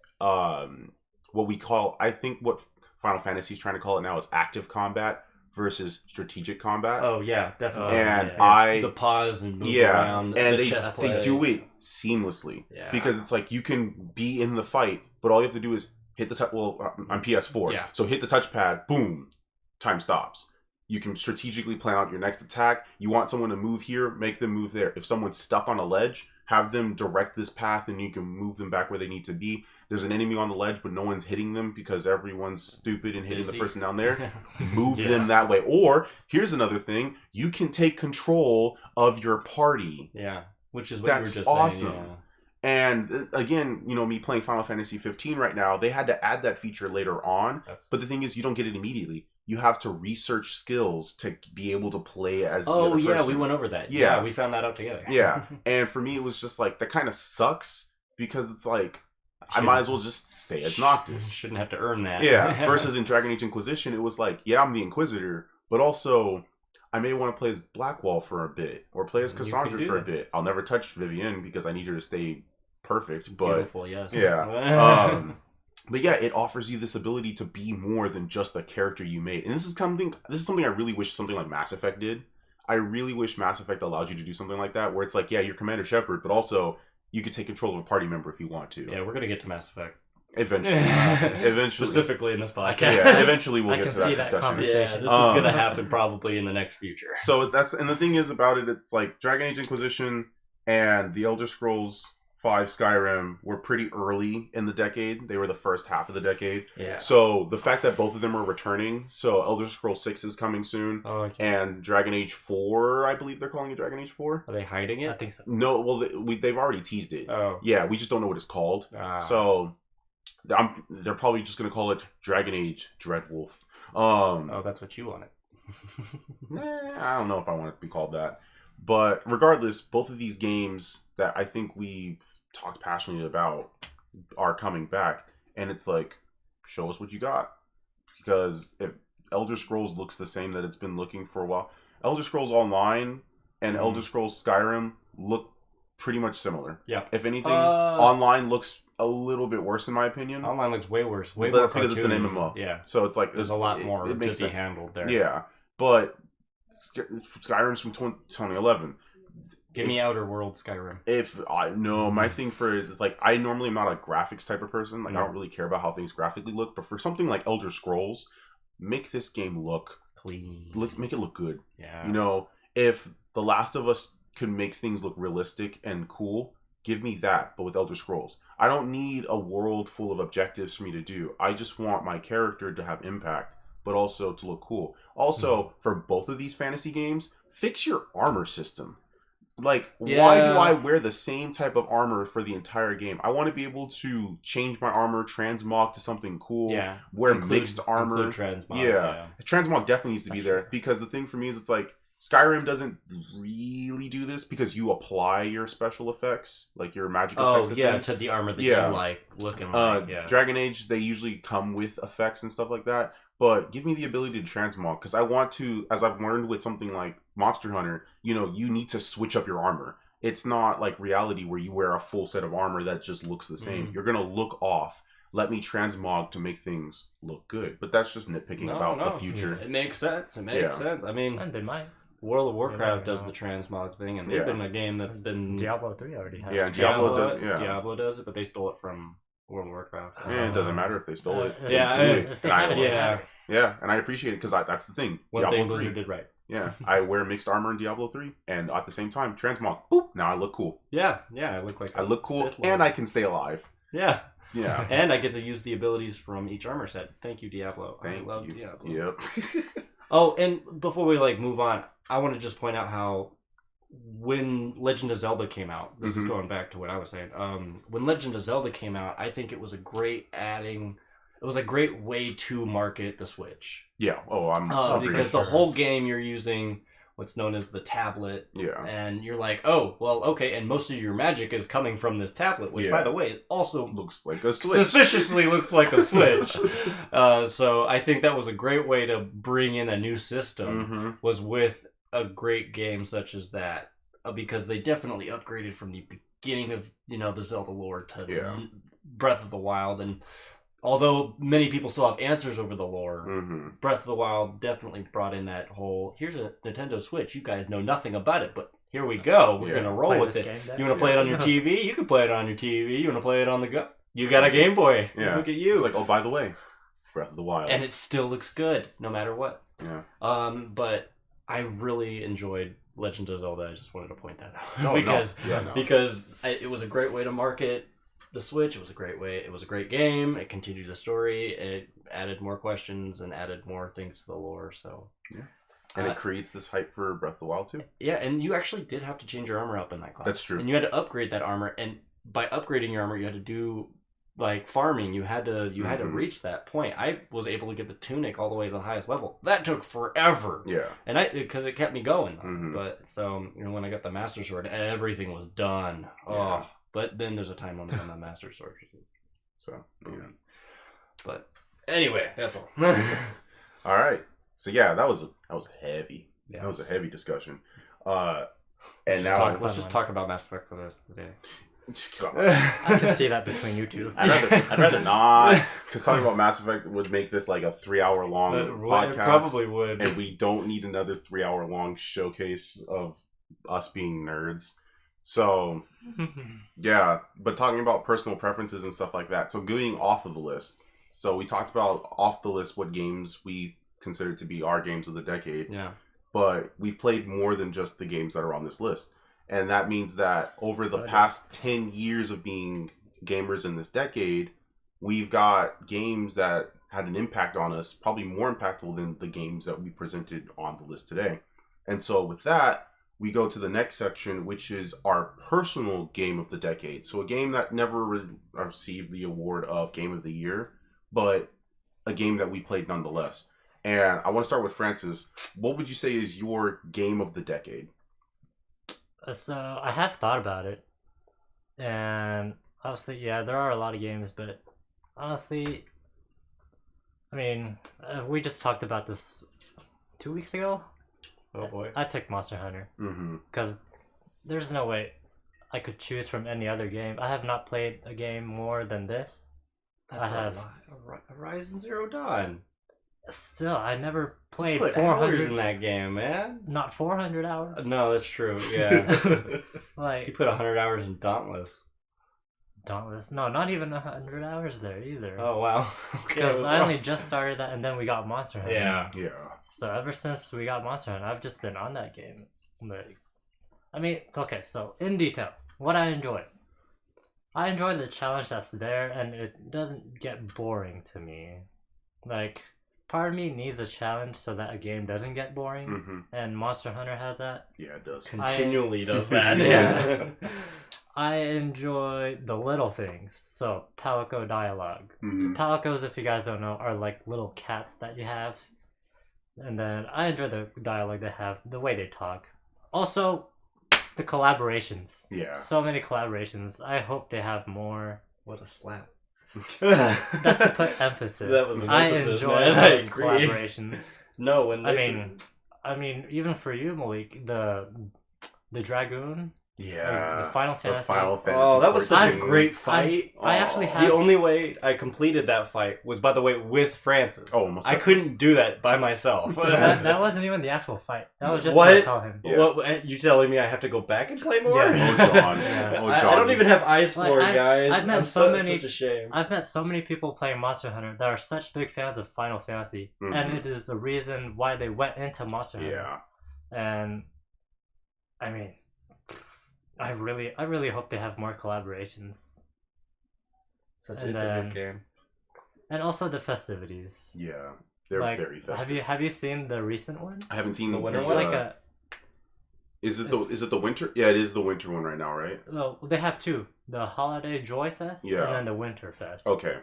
what we call, I think what Final Fantasy is trying to call it now is active combat versus strategic combat.
Oh, yeah, definitely.
And
yeah. The pause and move
yeah,
around.
and
the
they
chest
they
play.
do it seamlessly.
Yeah.
Because it's like you can be in the fight, but all you have to do is hit the touch. Well, on PS4,
Yeah.
so hit the touchpad, boom, time stops. You can strategically plan out your next attack. You want someone to move here, make them move there. If someone's stuck on a ledge, have them direct this path and you can move them back where they need to be. There's an enemy on the ledge, but no one's hitting them because everyone's stupid and hitting the person down there. Move them that way. Or, here's another thing. You can take control of your party.
Yeah, which is what
That's
you were just
awesome.
saying. Yeah.
And again, me playing Final Fantasy 15 right now, they had to add that feature later on. But the thing is, you don't get it immediately. You have to research skills to be able to play as the other person.
We went over that.
Yeah,
we found that out together.
Yeah, and for me, it was just like, that kind of sucks because it's like, I might as well just stay as Noctis.
Shouldn't have to earn that.
Yeah, versus in Dragon Age Inquisition, it was like, yeah, I'm the Inquisitor, but also, I may want to play as Blackwall for a bit, or play as Cassandra for a bit. I'll never touch Vivienne because I need her to stay perfect, but...
Beautiful, yes.
Yeah. But yeah, it offers you this ability to be more than just the character you made. And this is something I really wish something like Mass Effect did. I really wish Mass Effect allowed you to do something like that, where it's like, yeah, you're Commander Shepard, but also you could take control of a party member if you want to.
Yeah, we're going to get to Mass Effect.
Eventually.
Specifically in this podcast.
Yeah, eventually we'll get to that discussion.
Yeah, this is going to happen probably in the next future.
So and the thing is about it, it's like Dragon Age Inquisition and the Elder Scrolls 5 Skyrim were pretty early in the decade. They were the first half of the decade.
Yeah.
So the fact that both of them are returning, so Elder Scrolls 6 is coming soon, and Dragon Age 4, I believe they're calling it Dragon Age 4.
Are they hiding it?
I think so.
No, well, they've already teased it.
Oh.
Yeah, we just don't know what it's called. So they're probably just going to call it Dragon Age Dreadwolf.
That's what you wanted.
I don't know if I want it to be called that. But regardless, both of these games that I think we talked passionately about are coming back. And it's like, show us what you got. Because if Elder Scrolls looks the same that it's been looking for a while, Elder Scrolls Online and Elder Scrolls Skyrim look pretty much similar.
Yeah.
If anything, Online looks a little bit worse in my opinion.
Online looks way worse.
But that's because it's an MMO.
Yeah.
So it's like...
There's a lot more to be
sense.
handled there.
Yeah. But... Skyrim's from 2011.
Give me Outer Worlds Skyrim.
My thing for it is like, I normally am not a graphics type of person. Like I don't really care about how things graphically look. But for something like Elder Scrolls, make this game look
clean.
Make it look good.
Yeah.
If The Last of Us could make things look realistic and cool, give me that. But with Elder Scrolls, I don't need a world full of objectives for me to do. I just want my character to have impact, but also to look cool. Also, for both of these fantasy games, fix your armor system. Like, why do I wear the same type of armor for the entire game? I want to be able to change my armor, transmog to something cool, wear mixed armor.
Transmog,
Transmog definitely needs to be there, because the thing for me is it's like, Skyrim doesn't really do this because you apply your special effects, like your magic effects.
To the armor that you like looking like.
Dragon Age, they usually come with effects and stuff like that. But give me the ability to transmog, because I want to, as I've learned with something like Monster Hunter, you need to switch up your armor. It's not like reality where you wear a full set of armor that just looks the same. You're going to look off. Let me transmog to make things look good. But that's just nitpicking about the future.
It makes sense. I mean,
and they might.
World of Warcraft does the transmog thing, and they've been a game that's been...
Diablo 3 already has.
Yeah, Diablo
does it, but they stole it from World of Warcraft.
It doesn't matter if they stole it.
If they have it,
yeah, and I appreciate it, because that's the thing.
One
Diablo
thing
3
Blizzard did right.
Yeah, I wear mixed armor in Diablo 3, and at the same time, transmog. Boop! Now I look cool.
Yeah, I look
cool, and I can stay alive.
Yeah.
Yeah.
And I get to use the abilities from each armor set. Thank you, Diablo.
Thank
I love
you.
Diablo.
Yep.
Oh, and before we move on, I want to just point out how when Legend of Zelda came out, this is going back to what I was saying. When Legend of Zelda came out, I think it was a great way to market the Switch.
Yeah. Oh,
because the whole game you're using what's known as the tablet.
Yeah.
And you're like, oh, well, okay, and most of your magic is coming from this tablet, which, by the way, also
looks like a Switch.
Suspiciously looks like a Switch. So I think that was a great way to bring in a new system, was with a great game such as that, because they definitely upgraded from the beginning of, the Zelda lore to Breath of the Wild, and although many people still have answers over the lore, Breath of the Wild definitely brought in that whole, here's a Nintendo Switch, you guys know nothing about it, but here we go, we're going to roll with it. You want to play it on your TV? You can play it on your TV. You want to play it on the go? You got a Game Boy.
Yeah.
Look at you.
It's like, oh, by the way, Breath of the Wild.
And it still looks good, no matter what.
Yeah.
But I really enjoyed Legend of Zelda. I just wanted to point that out
No,
because
no. Yeah, no.
it was a great way to market the Switch. It was a great way. It was a great game. It continued the story. It added more questions and added more things to the lore. So
yeah. And it creates this hype for Breath of the Wild too.
Yeah, and you actually did have to change your armor up in that class.
That's true.
And you had to upgrade that armor, and by upgrading your armor, you had to do like farming. You had to reach that point. I was able to get the tunic all the way to the highest level. That took forever.
Yeah.
And because it kept me going. But so when I got the Master Sword, everything was done.
Yeah.
Oh, but then there's a time limit on that Master Sword.
So yeah.
But anyway, that's all.
All right. So yeah, that was heavy.
Yeah.
That was a heavy discussion. And now
let's just talk about Mass Effect for the rest of the day.
I can see that between you two.
I'd rather not, because talking about Mass Effect would make this like a 3-hour long podcast.
It probably would,
and we don't need another 3-hour long showcase of us being nerds. So yeah, but talking about personal preferences and stuff like that. So going off of the list. So we talked about off the list what games we consider to be our games of the decade.
Yeah.
But we've played more than just the games that are on this list. And that means that over the past 10 years of being gamers in this decade, we've got games that had an impact on us, probably more impactful than the games that we presented on the list today. And so with that, we go to the next section, which is our personal game of the decade. So a game that never received the award of Game of the Year, but a game that we played nonetheless. And I want to start with Francis. What would you say is your game of the decade?
So I have thought about it, and obviously, yeah, there are a lot of games, but honestly, I mean, we just talked about this 2 weeks ago.
Oh boy.
I picked Monster Hunter because there's no way I could choose from any other game. I have not played a game more than this.
That's Horizon Zero Dawn.
Still, I never played
put
400
hours in that game, man.
Not 400 hours.
No, that's true. Yeah.
Like
you put 100 hours in Dauntless.
Dauntless? No, not even 100 hours there either.
Oh wow.
Because I only just started that, and then we got Monster Hunter.
Yeah.
Yeah.
So ever since we got Monster Hunter, I've just been on that game. Like, I mean, okay. So in detail, what I enjoy. I enjoy the challenge that's there, and it doesn't get boring to me. Like, part of me needs a challenge so that a game doesn't get boring, and Monster Hunter has that.
Yeah, it does.
Continually does that.
Yeah. I enjoy the little things. So, Palico dialogue. Palicos, if you guys don't know, are like little cats that you have. And then I enjoy the dialogue they have, the way they talk. Also, the collaborations.
Yeah.
So many collaborations. I hope they have more.
What a slap.
That's to put emphasis.
That was an
I
emphasis,
enjoy
man.
those
I agree.
collaborations.
No, when
I mean, even for you, Malik, the Dragoon.
Yeah.
The Final Fantasy.
Oh, that was such a
14.
great fight.
I actually have...
The only way I completed that fight was, by the way, with Francis.
Oh, almost.
I couldn't do that by myself.
that wasn't even the actual fight. That was just
What?
to tell him.
Yeah. What? You telling me I have to go back and play more?
Yeah.
Oh, John.
Yeah.
Oh,
I
John.
don't even have eyes for
Like,
it, guys.
I've met
I'm
so many-
Such a shame.
I've met so many people playing Monster Hunter that are such big fans of Final Fantasy, and it is the reason why they went into Monster Hunter.
Yeah.
And I mean, I really hope they have more collaborations.
It's a good game.
And also the festivities.
Yeah. They're
Like,
very festive.
Have you seen the recent one?
I haven't seen
The winter
It's
one?
like a
Is it the winter? Yeah, it is the winter one right now, right?
no. They have two: the Holiday Joy Fest,
Yeah.
and then the Winter Fest.
Okay.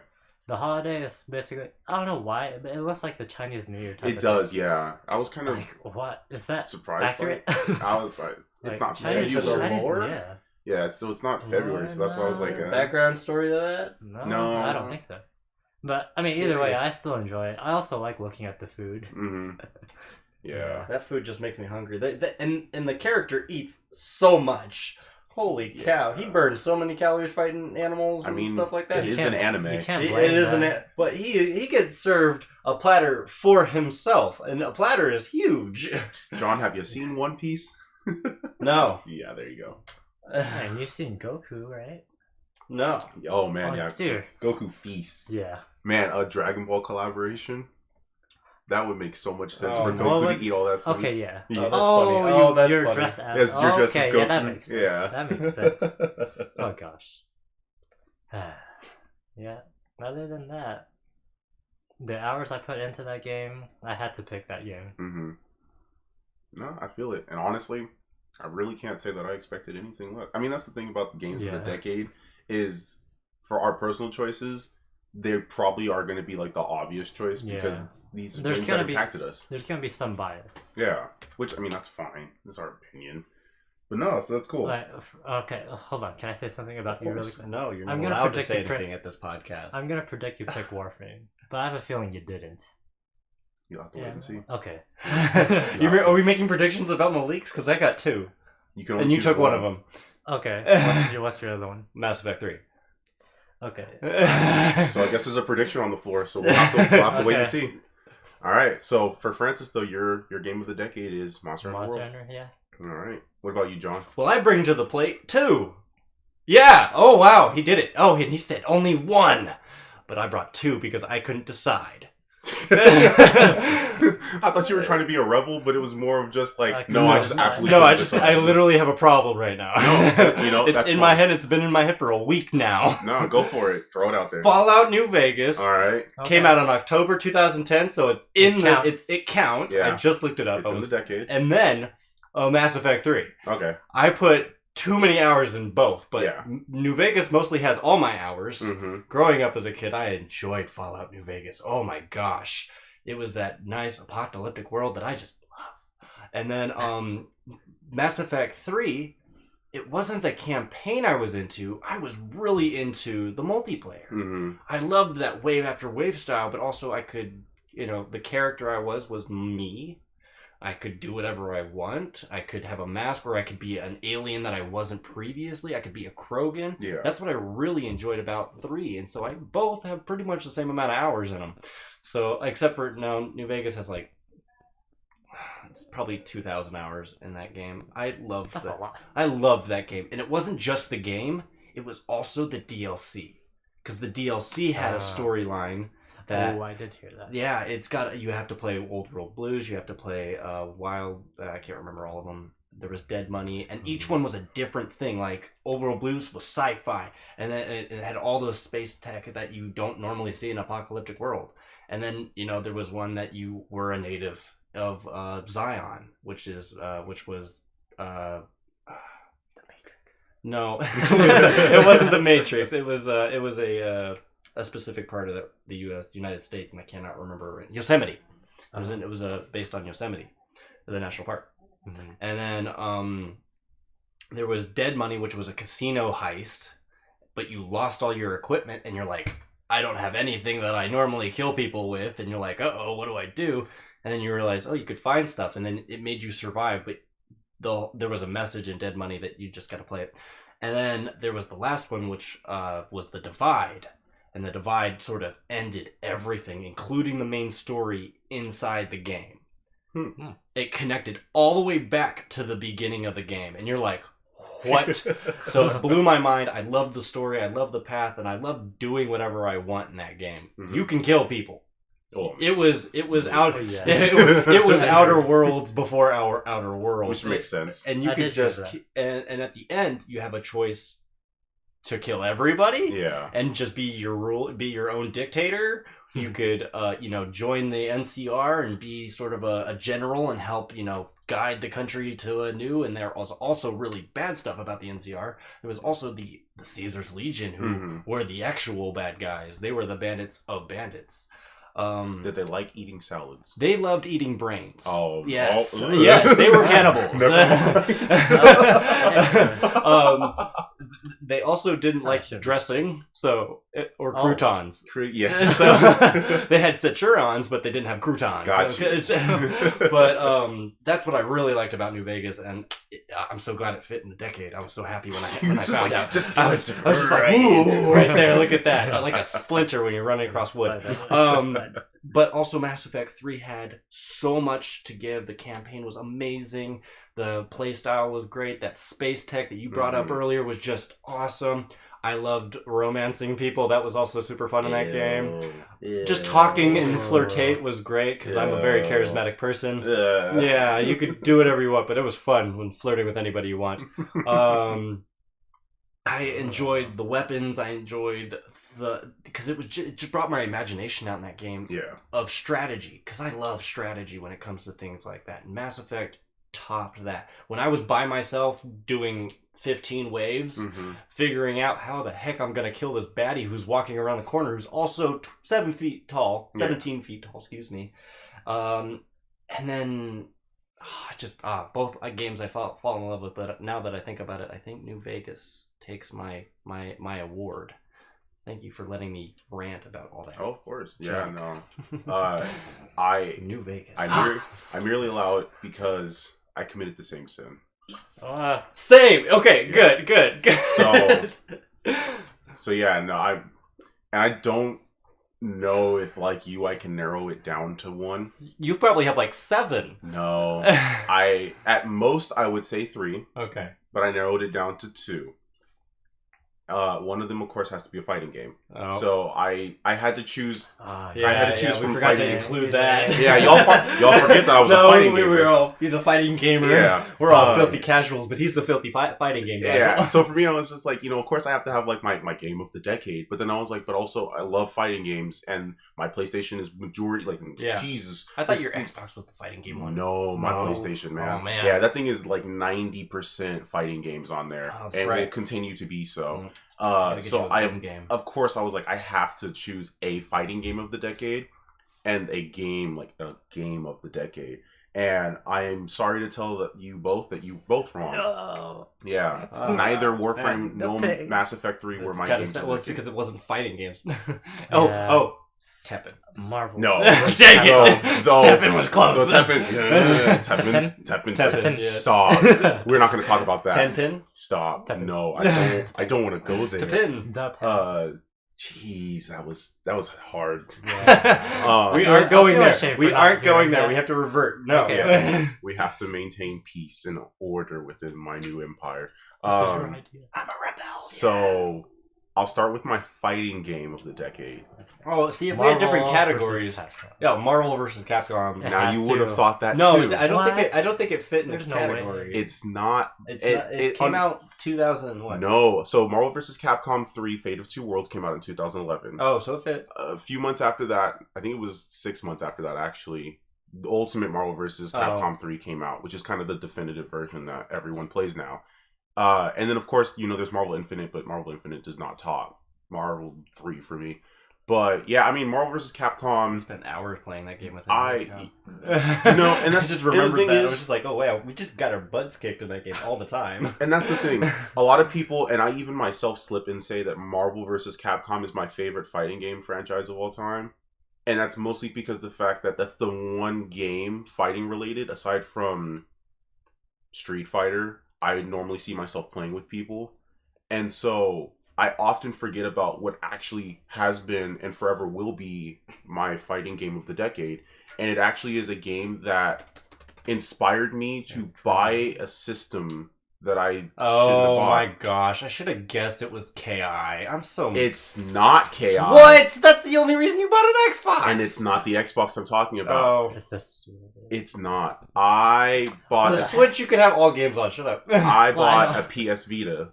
The holiday is basically, I don't know why, but it looks like the Chinese New Year type
It
of
does,
thing.
yeah. I was kind of
Like, what? Is that
surprised
accurate?
by it. I was like, it's
Like,
not
Chinese,
February.
Chinese-
Chinese,
lore?
yeah.
Yeah, so it's not February, so that's why I was like,
Background story to that?
No, I don't think so. But, I mean, either way, I still enjoy it. I also like looking at the food.
Yeah.
That food just makes me hungry. And the character eats so much. Holy cow! He burns so many calories fighting animals and stuff like that.
It is an anime.
You can't
It
blame
is
that.
but he gets served a platter for himself, and a platter is huge.
John, have you seen One Piece?
No,
Yeah, there you go.
And you've seen Goku, right?
no.
Oh man,
Oh,
yeah.
dude.
Goku feasts.
Yeah.
Man, a Dragon Ball collaboration. That would make so much sense
Oh,
for
no.
Goku to eat all that food.
Okay, yeah.
Yeah.
that's funny. Oh, that's
you're
funny.
dressed as.
Yes, you're dressed
okay,
as
yeah,
Goku.
that makes sense.
Yeah.
That makes sense. Oh gosh. Yeah. Other than that, the hours I put into that game, I had to pick that game.
Mm-hmm. No, I feel it. And honestly, I really can't say that I expected anything less. I mean, that's the thing about games of the decade is for our personal choices, they probably are going to be like the obvious choice because these
There's
games
gonna
that
be-
impacted us.
There's gonna be some bias.
Yeah, which I mean that's fine. That's our opinion. But no, so that's cool.
Like, okay, hold on. Can I say something about you really quick?
No, you're not
I'm gonna
allowed to
predict
say
the
anything at this podcast.
I'm gonna predict you pick Warframe, but I have a feeling you didn't.
You'll have to wait and see.
Okay.
Are we making predictions about Malik's? Because I got two,
You can only
and you
choose
took one of them.
Okay. What's your other one?
Mass Effect 3.
Okay.
So I guess there's a prediction on the floor, so we'll have to wait and
Okay.
see. All right. So for Francis, though, your game of the decade is Monster Hunter
Monster
World.
Hunter, yeah.
All right. What about you, John?
Well, I bring to the plate 2. Yeah. Oh, wow. He did it. Oh, and he said only 1. But I brought 2 because I couldn't decide.
I thought you were trying to be a rebel, but it was more of just like, no, I just absolutely
No,
couldn't decide.
I literally have a problem right now.
No, you know,
it's
that's
in
fine.
my head. It's been in my head for a week now.
No, go for it. Throw it out there.
Fallout New Vegas
All right.
came out in October 2010, so it counts.
Yeah.
I just looked it up.
It's in the decade.
And then Mass Effect 3.
Okay.
I put too many hours in both, but
Yeah.
New Vegas mostly has all my hours.
Mm-hmm.
Growing up as a kid, I enjoyed Fallout New Vegas. Oh my gosh. It was that nice apocalyptic world that I just love. And then Mass Effect 3, it wasn't the campaign I was into. I was really into the multiplayer.
Mm-hmm.
I loved that wave after wave style, but also I could, the character I was me. I could do whatever I want. I could have a mask where I could be an alien that I wasn't previously. I could be a Krogan.
Yeah.
That's what I really enjoyed about 3. And so I both have pretty much the same amount of hours in them. So, except for now, New Vegas has it's probably 2,000 hours in that game.
That's a lot.
I loved that game. And it wasn't just the game, it was also the DLC. Because the DLC had a storyline that...
Oh, I did hear that.
Yeah, you have to play Old World Blues, you have to play Wild... I can't remember all of them. There was Dead Money, and each one was a different thing. Like, Old World Blues was sci-fi, and then it had all those space tech that you don't normally see in an apocalyptic world. And then, there was one that you were a native of Zion, which was
The Matrix.
no, it wasn't the Matrix. It was a specific part of the United States, and I cannot remember Yosemite. It was based on Yosemite, the national park.
Mm-hmm.
And then there was Dead Money, which was a casino heist, but you lost all your equipment, and you're like, I don't have anything that I normally kill people with, and you're like, uh-oh, what do I do? And then you realize, oh, you could find stuff, and then it made you survive, but there was a message in Dead Money that you just got to play it. And then there was the last one, which was The Divide, and The Divide sort of ended everything, including the main story inside the game. It connected all the way back to the beginning of the game, and you're like, what? So it blew my mind. I loved the story, I loved the path, and I loved doing whatever I want in that game.
Mm-hmm.
You can kill people.
Oh,
It was out.
Oh, yeah.
it was Outer Worlds before our Outer Worlds,
which makes sense.
and you
I
could
did hear
just and at the end you have a choice to kill everybody
Yeah.
and just be your own dictator. You could join the NCR and be sort of a general and help guide the country to a new. And there was also really bad stuff about the NCR. There was also the Caesar's Legion, who were the actual bad guys. They were the bandits of bandits.
Did they like eating salads?
They loved eating brains.
Oh,
yes,
oh,
yes, they were cannibals. They also didn't like dressing, or croutons.
Yeah.
So they had Cicerons, but they didn't have croutons.
Gotcha.
But that's what I really liked about New Vegas, and I'm so glad it fit in the decade. I was so happy when I found out.
Just
I was just like, ooh, right there, look at that. Like a splinter when you're running across wood. But also Mass Effect 3 had so much to give. The campaign was amazing. The playstyle was great. That space tech that you brought up earlier was just awesome. I loved romancing people. That was also super fun in that game.
Yeah.
Just talking and flirtate was great because I'm a very charismatic person. Yeah, you could do whatever you want, but it was fun when flirting with anybody you want. I enjoyed the weapons. I enjoyed because it just brought my imagination out in that game.
Yeah.
Of strategy, because I love strategy when it comes to things like that. Mass Effect topped that. When I was by myself doing 15 waves, figuring out how the heck I'm gonna kill this baddie who's walking around the corner, who's also 7 feet tall, 17 feet tall, excuse me. And then both games I fall in love with. But now that I think about it, I think New Vegas takes my award. Thank you for letting me rant about all that.
Oh, of course.
Junk.
Yeah, no.
New Vegas.
I merely allow it because I committed the same sin.
Same. Okay.
Yeah.
Good.
So yeah, no. I don't know if like you, I can narrow it down to one.
You probably have like 7.
No, at most I would say 3.
Okay.
But I narrowed it down to 2. One of them, of course, has to be a fighting game.
Oh.
So I had to choose.
I
had to choose
we
from
forgot
fighting
to
games.
include that.
Yeah, y'all forget that I was a fighting
we
gamer.
were all. He's a fighting gamer.
Yeah.
We're all filthy casuals, but he's the filthy fighting game casual.
Yeah. So for me, I was just like, of course, I have to have like my game of the decade. But then I was like, but also I love fighting games, and my PlayStation is majority like.
Yeah.
Jesus.
I thought your Xbox was the fighting game one.
No, my PlayStation, man.
Oh man.
Yeah, that thing is like 90% fighting games on there, and will continue to be so. So of course I was like, I have to choose a fighting game of the decade and a game of the decade. And I am sorry to tell you both wrong.
No.
Yeah. Neither Warframe nor Mass Effect 3 were my games.
Well, it's because it wasn't fighting games.
Yeah.
Teppen.
Marvel.
No. Dang it. Teppen was close.
Teppen. Stop. We're not going to talk about that.
Tenpin?
Stop.
Teppen.
No, I don't want to go there.
Teppen.
Jeez, that was hard.
Yeah.
We aren't going there.
ashamed
We
for
aren't
not
going
hearing
there.
that.
We have to revert. No.
Okay.
We have to maintain peace and order within my new empire.
This was your idea.
I'm a rebel.
So I'll start with my fighting game of the decade.
Oh, see, if we had different
Marvel
categories.
versus Capcom.
Yeah, Marvel versus Capcom.
Yeah.
Now
has
you would have
to.
thought that
No,
too.
I don't
What?
think it fit in
There's
the
no way.
category.
It's not.
It came out 2000 and what?
No. So Marvel vs. Capcom 3: Fate of Two Worlds came out in 2011.
Oh, so it fit.
A few months after that, I think it was 6 months after that actually, the Ultimate Marvel vs. Capcom 3 came out, which is kind of the definitive version that everyone plays now. And then of course, there's Marvel Infinite, but Marvel Infinite does not top Marvel 3 for me. But yeah, I mean, Marvel vs. Capcom.
I spent hours playing that game with him.
And that's
I just
and the
remembered
thing
that. I
is-
was just like, oh wow, we just got our butts kicked in that game all the time.
And that's the thing. A lot of people, and I even myself, slip and say that Marvel vs. Capcom is my favorite fighting game franchise of all time. And that's mostly because the fact that that's the one game, fighting related, aside from Street Fighter, I normally see myself playing with people. And so I often forget about what actually has been and forever will be my fighting game of the decade. And it actually is a game that inspired me to buy a system that I should have
Oh
bought.
my gosh, I should have guessed it was KI. I'm so...
It's not KI.
What? That's the only reason you bought an Xbox!
And it's not the Xbox I'm talking about.
Oh.
It's this.
It's not. I bought
The Switch you could have all games on, shut up.
I bought
Wow.
a PS Vita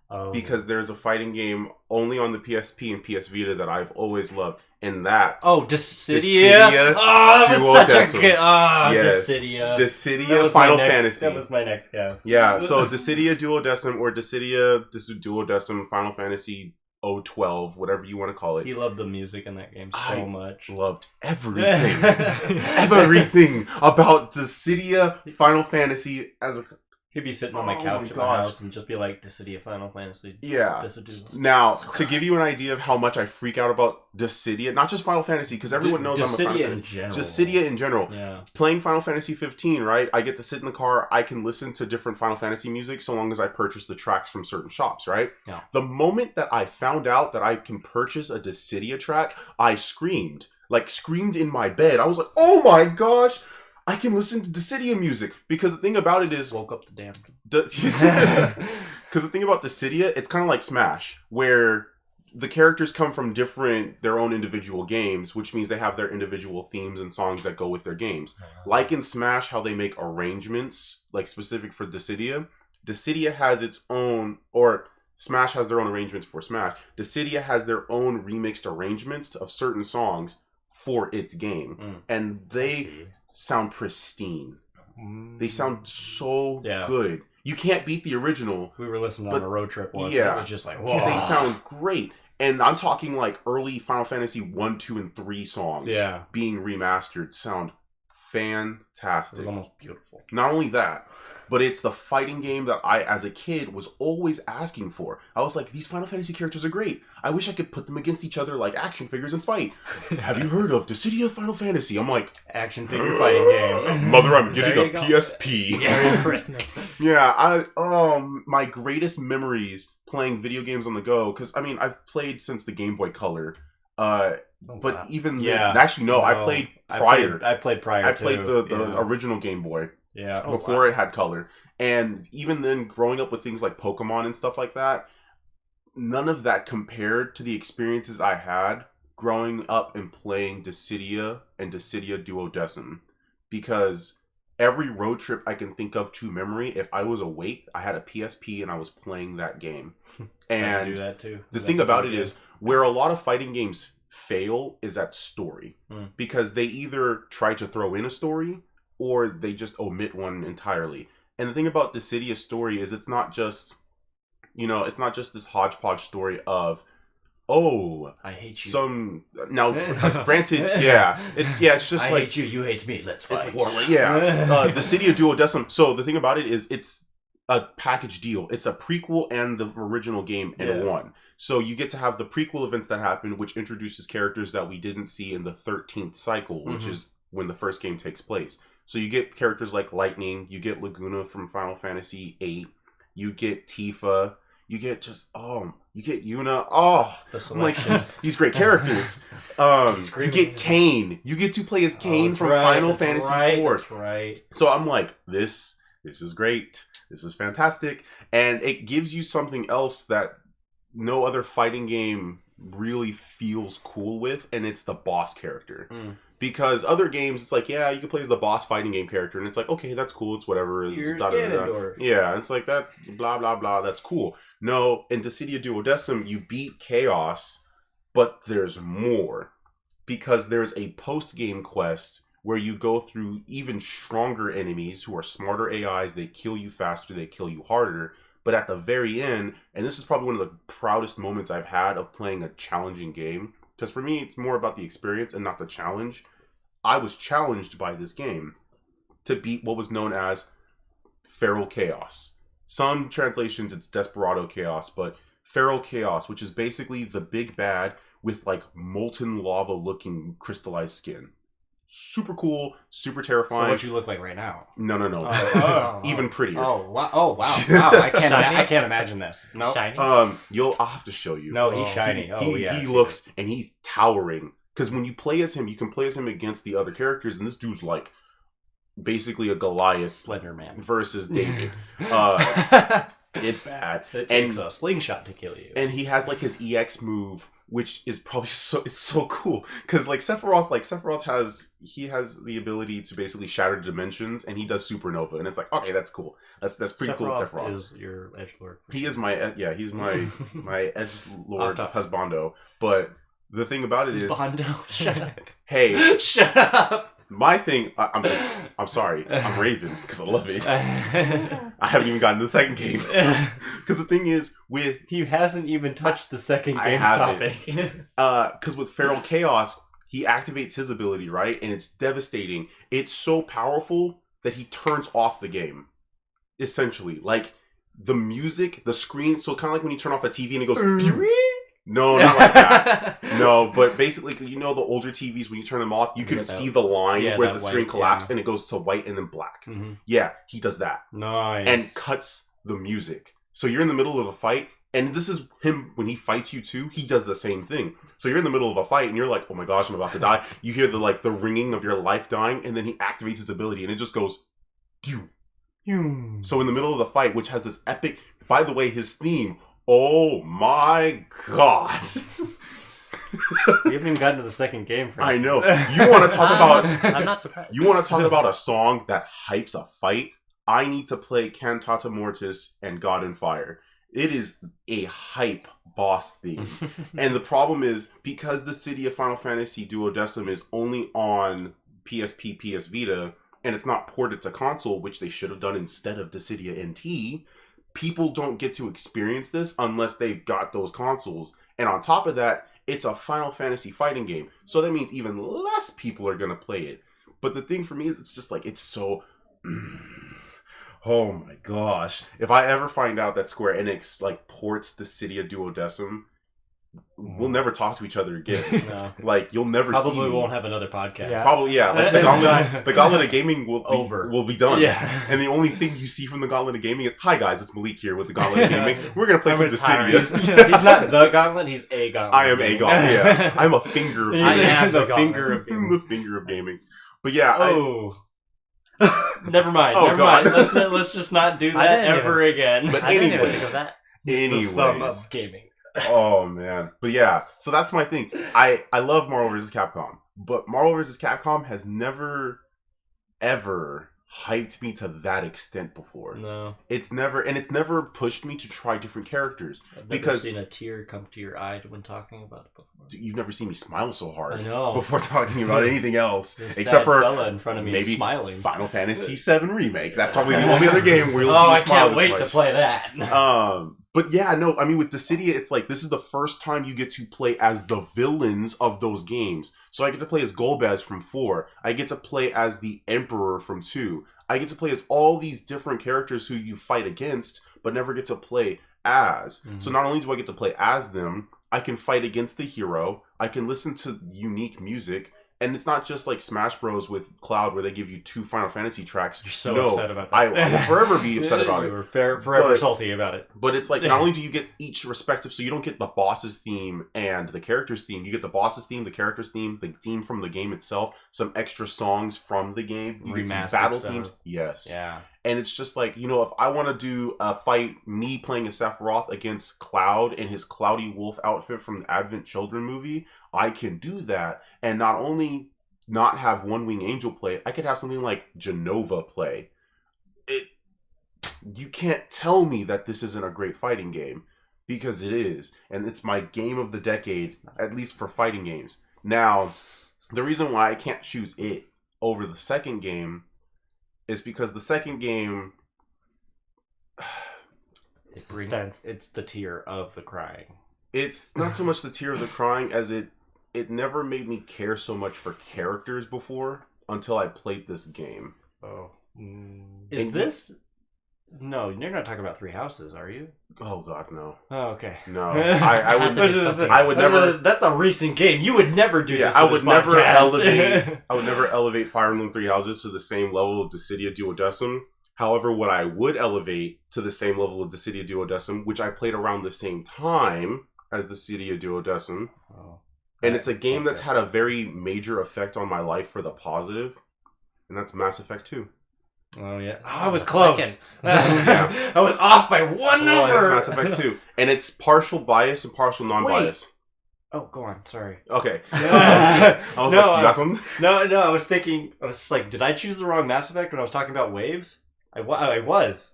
Oh.
because there's a fighting game only on the PSP and PS Vita that I've always loved, and that
Oh, Dissidia?
Dissidia
Oh, that was such
Duodecim.
a good...
Yes.
Dissidia.
Dissidia
That was
Final
my next-
Fantasy.
That was my next guess.
Yeah, so Dissidia Duodecim or Dissidia Duodecim Final Fantasy 012, whatever you want to call it.
He loved the music in that game so
I
much.
Loved everything. Everything about Dissidia Final Fantasy as a...
He'd be sitting on my
Oh
couch
my
at my
gosh.
house and just be like, Dissidia Final Fantasy.
Yeah.
Dissidia.
Now, to give you an idea of how much I freak out about Dissidia, not just Final Fantasy, because everyone knows I'm a Final
Dissidia in
Fantasy.
general.
Dissidia in general.
Yeah.
Playing Final Fantasy 15, right? I get to sit in the car. I can listen to different Final Fantasy music so long as I purchase the tracks from certain shops, right?
Yeah.
The moment that I found out that I can purchase a Dissidia track, I screamed. Like, screamed in my bed. I was like, oh my gosh! I can listen to Dissidia music because the thing about it is,
Woke up the damn.
because the thing about Dissidia, it's kind of like Smash, where the characters come from their own individual games, which means they have their individual themes and songs that go with their games. Like in Smash, how they make arrangements, like specific for Dissidia. Dissidia has its own, or Smash has their own arrangements for Smash. Dissidia has their own remixed arrangements of certain songs for its game. And they sound pristine. They sound so good. You can't beat the original.
We were listening on a road trip once.
Yeah.
It was just like, whoa.
They sound great. And I'm talking like early Final Fantasy 1, 2, and 3 songs being remastered sound fantastic.
It was almost beautiful.
Not only that, but it's the fighting game that I, as a kid, was always asking for. I was like, these Final Fantasy characters are great. I wish I could put them against each other like action figures and fight. Have you heard of Dissidia Final Fantasy? I'm like,
action figure fighting game.
Mother, I'm getting a PSP.
Merry Christmas.
Yeah, my greatest memories playing video games on the go, because I mean, I've played since the Game Boy Color. But even then, actually no, I played prior.
I played prior.
I played the original Game Boy.
Yeah.
Before it had color. And even then, growing up with things like Pokemon and stuff like that, none of that compared to the experiences I had growing up and playing Dissidia and Dissidia Duodecim. Because every road trip I can think of to memory, if I was awake, I had a PSP and I was playing that game. And
I do that too.
The thing about it is, where a lot of fighting games fail is at story. Because they either try to throw in a story, or they just omit one entirely. And the thing about Dissidia's story is it's not just, it's not just this hodgepodge story of,
I hate you.
Now, granted, it's just
I
like,
hate you, you hate me, let's fight.
It's like, Dissidia Duodecim. So the thing about it is it's a package deal. It's a prequel and the original game in one. So you get to have the prequel events that happen, which introduces characters that we didn't see in the 13th cycle, which is when the first game takes place. So you get characters like Lightning, you get Laguna from Final Fantasy VIII, you get Tifa, you get you get Yuna. I'm like, these great characters. You get Kain. You get to play as Kain from Final Fantasy IV.
That's right.
So I'm like, this is great. This is fantastic. And it gives you something else that no other fighting game really feels cool with, and it's the boss character. Because other games, it's like, you can play as the boss fighting game character, and it's like, okay, that's cool, it's whatever.
Here's Ganondorf.
Yeah, it's like, that's blah, blah, blah, that's cool. No, in Dissidia Duodecim, you beat Chaos, but there's more. Because there's a post-game quest where you go through even stronger enemies who are smarter AIs, they kill you faster, they kill you harder. But at the very end, and this is probably one of the proudest moments I've had of playing a challenging game, because for me, it's more about the experience and not the challenge. I was challenged by this game to beat what was known as Feral Chaos. Some translations, it's Desperado Chaos, but Feral Chaos, which is basically the big bad with like molten lava-looking crystallized skin. Super cool, super terrifying.
So what you look like right now?
No. Even prettier.
Wow! I can't imagine this. No,
Shiny?
I'll have to show you.
No, he's shiny.
He looks, and he's towering. Because when you play as him, you can play as him against the other characters, and this dude's like basically a Goliath,
Slender Man
versus David. It's bad.
It takes a slingshot to kill you.
And he has like his EX move, which is probably so cool. Because like Sephiroth has the ability to basically shatter dimensions, and he does supernova, and it's like, okay, that's cool. That's pretty cool. Sephiroth
is your edgelord.
He is my he's my edgelord husbando. But the thing about it is,
Bondo, shut up.
Hey,
shut up.
My thing, I'm sorry, I'm Raven because I love it. I haven't even gotten to the second game because the thing is
he hasn't even touched the second game topic.
Because with Feral Chaos, he activates his ability, right, and it's devastating. It's so powerful that he turns off the game. Essentially, like the music, the screen. So kind of like when you turn off a TV and it goes. Pew. No, not like that. No, but basically, the older TVs, when you turn them off, you can see the line where the screen collapses and it goes to white and then black. Mm-hmm. Yeah, he does that.
Nice.
And cuts the music. So you're in the middle of a fight, And this is him when he fights you too. He does the same thing. So you're in the middle of a fight and you're like, "Oh my gosh, I'm about to die." You hear the ringing of your life dying, and then he activates his ability, and it just goes, "Pew." So in the middle of the fight, which has this epic. By the way, his theme. Oh my god!
You haven't even gotten to the second game.
I know. You want to talk about?
I'm not surprised.
You want to talk about a song that hypes a fight? I need to play Cantata Mortis and God and Fire. It is a hype boss theme. And the problem is, because Dissidia Final Fantasy Duodecim is only on PSP, PS Vita, and it's not ported to console, which they should have done instead of Dissidia NT, people don't get to experience this unless they've got those consoles. And on top of that, it's a Final Fantasy fighting game. So that means even less people are going to play it. But the thing for me is, it's just like, it's so... Oh my gosh. If I ever find out that Square Enix like ports Dissidia Duodecim, we'll never talk to each other again.
No.
Like, you'll never see
Probably
me.
won't have another podcast.
Yeah.
Probably, yeah. Like, the Gauntlet of Gaming will be done.
Yeah.
And the only thing you see from the Gauntlet of Gaming is, "Hi guys, it's Malik here with the Gauntlet of Gaming. We're going to play some
retiring.
Dissidia."
He's not the Gauntlet, he's a Gauntlet.
I am a Gauntlet, yeah. I'm a finger of
I
gaming.
am
the
the Gauntlet.
finger of
I'm
gaming.
the finger of gaming. But yeah,
Oh. Never mind.
Oh,
never
God.
mind. Let's just not do
I
that
didn't do
ever again.
But
I didn't even
anyways.
think of that.
The thumb of gaming.
Oh man. But yeah, so that's my thing. I love Marvel vs. Capcom, but Marvel vs. Capcom has never ever hyped me to that extent before.
No.
It's never pushed me to try different characters.
I've never
Because-
seen a tear come to your eye when talking about it before.
You've never seen me smile so hard
I know.
before talking about anything else,
This
except
sad
for
fella in front of me
maybe
smiling.
Final Fantasy VII Remake. That's probably the only other game where you'll
Oh,
see me
I
smile
can't
this
wait
much.
to play that.
But yeah, no, I mean, with Dissidia, it's like, this is the first time you get to play as the villains of those games. So I get to play as Golbez from 4. I get to play as the Emperor from 2. I get to play as all these different characters who you fight against, but never get to play as.
Mhm.
So not only do I get to play as them, I can fight against the hero, I can listen to unique music, and it's not just like Smash Bros. With Cloud where they give you 2 Final Fantasy tracks.
You're so
No,
upset about that.
I will forever be upset about it.
You were forever
But-
salty about it.
But it's like, not only do you get each respective, so you don't get the boss's theme and the character's theme, you get the boss's theme, the character's theme, the theme from the game itself, some extra songs from the game, you get some
Remastered
battle
stuff.
themes. Yes.
Yeah.
And it's just like, if I want to do a fight, me playing as Sephiroth against Cloud in his Cloudy Wolf outfit from the Advent Children movie, I can do that. And not only not have One Wing Angel play, I could have something like Genova play. You can't tell me that this isn't a great fighting game, because it is. And it's my game of the decade, at least for fighting games. Now, the reason why I can't choose it over the second game is because the second game...
It's suspense.
It's the tear of the crying.
It's not so much the tear of the crying as it never made me care so much for characters before until I played this game.
Oh.
Is
And
this... No, you're not talking about Three Houses, are you?
Oh god, no.
Oh, okay.
No. I
Had to be
would
something.
I would never
That's a recent game. You would never do
Yeah,
this.
I
to
would
this
never
podcast.
I would never elevate Fire Emblem Three Houses to the same level of Dissidia Duodecim. However, what I would elevate to the same level of Dissidia Duodecim, which I played around the same time as Dissidia Duodecim,
Oh.
and it's a game that's had a very major effect on my life for the positive, and that's Mass Effect 2.
Oh yeah. Oh, I was
The
close.
second.
I was off by one
Oh,
number.
that's Mass Effect 2. And it's partial bias and partial non-bias.
Oh, go on. Sorry.
Okay.
Yeah.
I was
No,
like, you got something?
No. I was thinking. I was just like, did I choose the wrong Mass Effect when I was talking about waves? I was.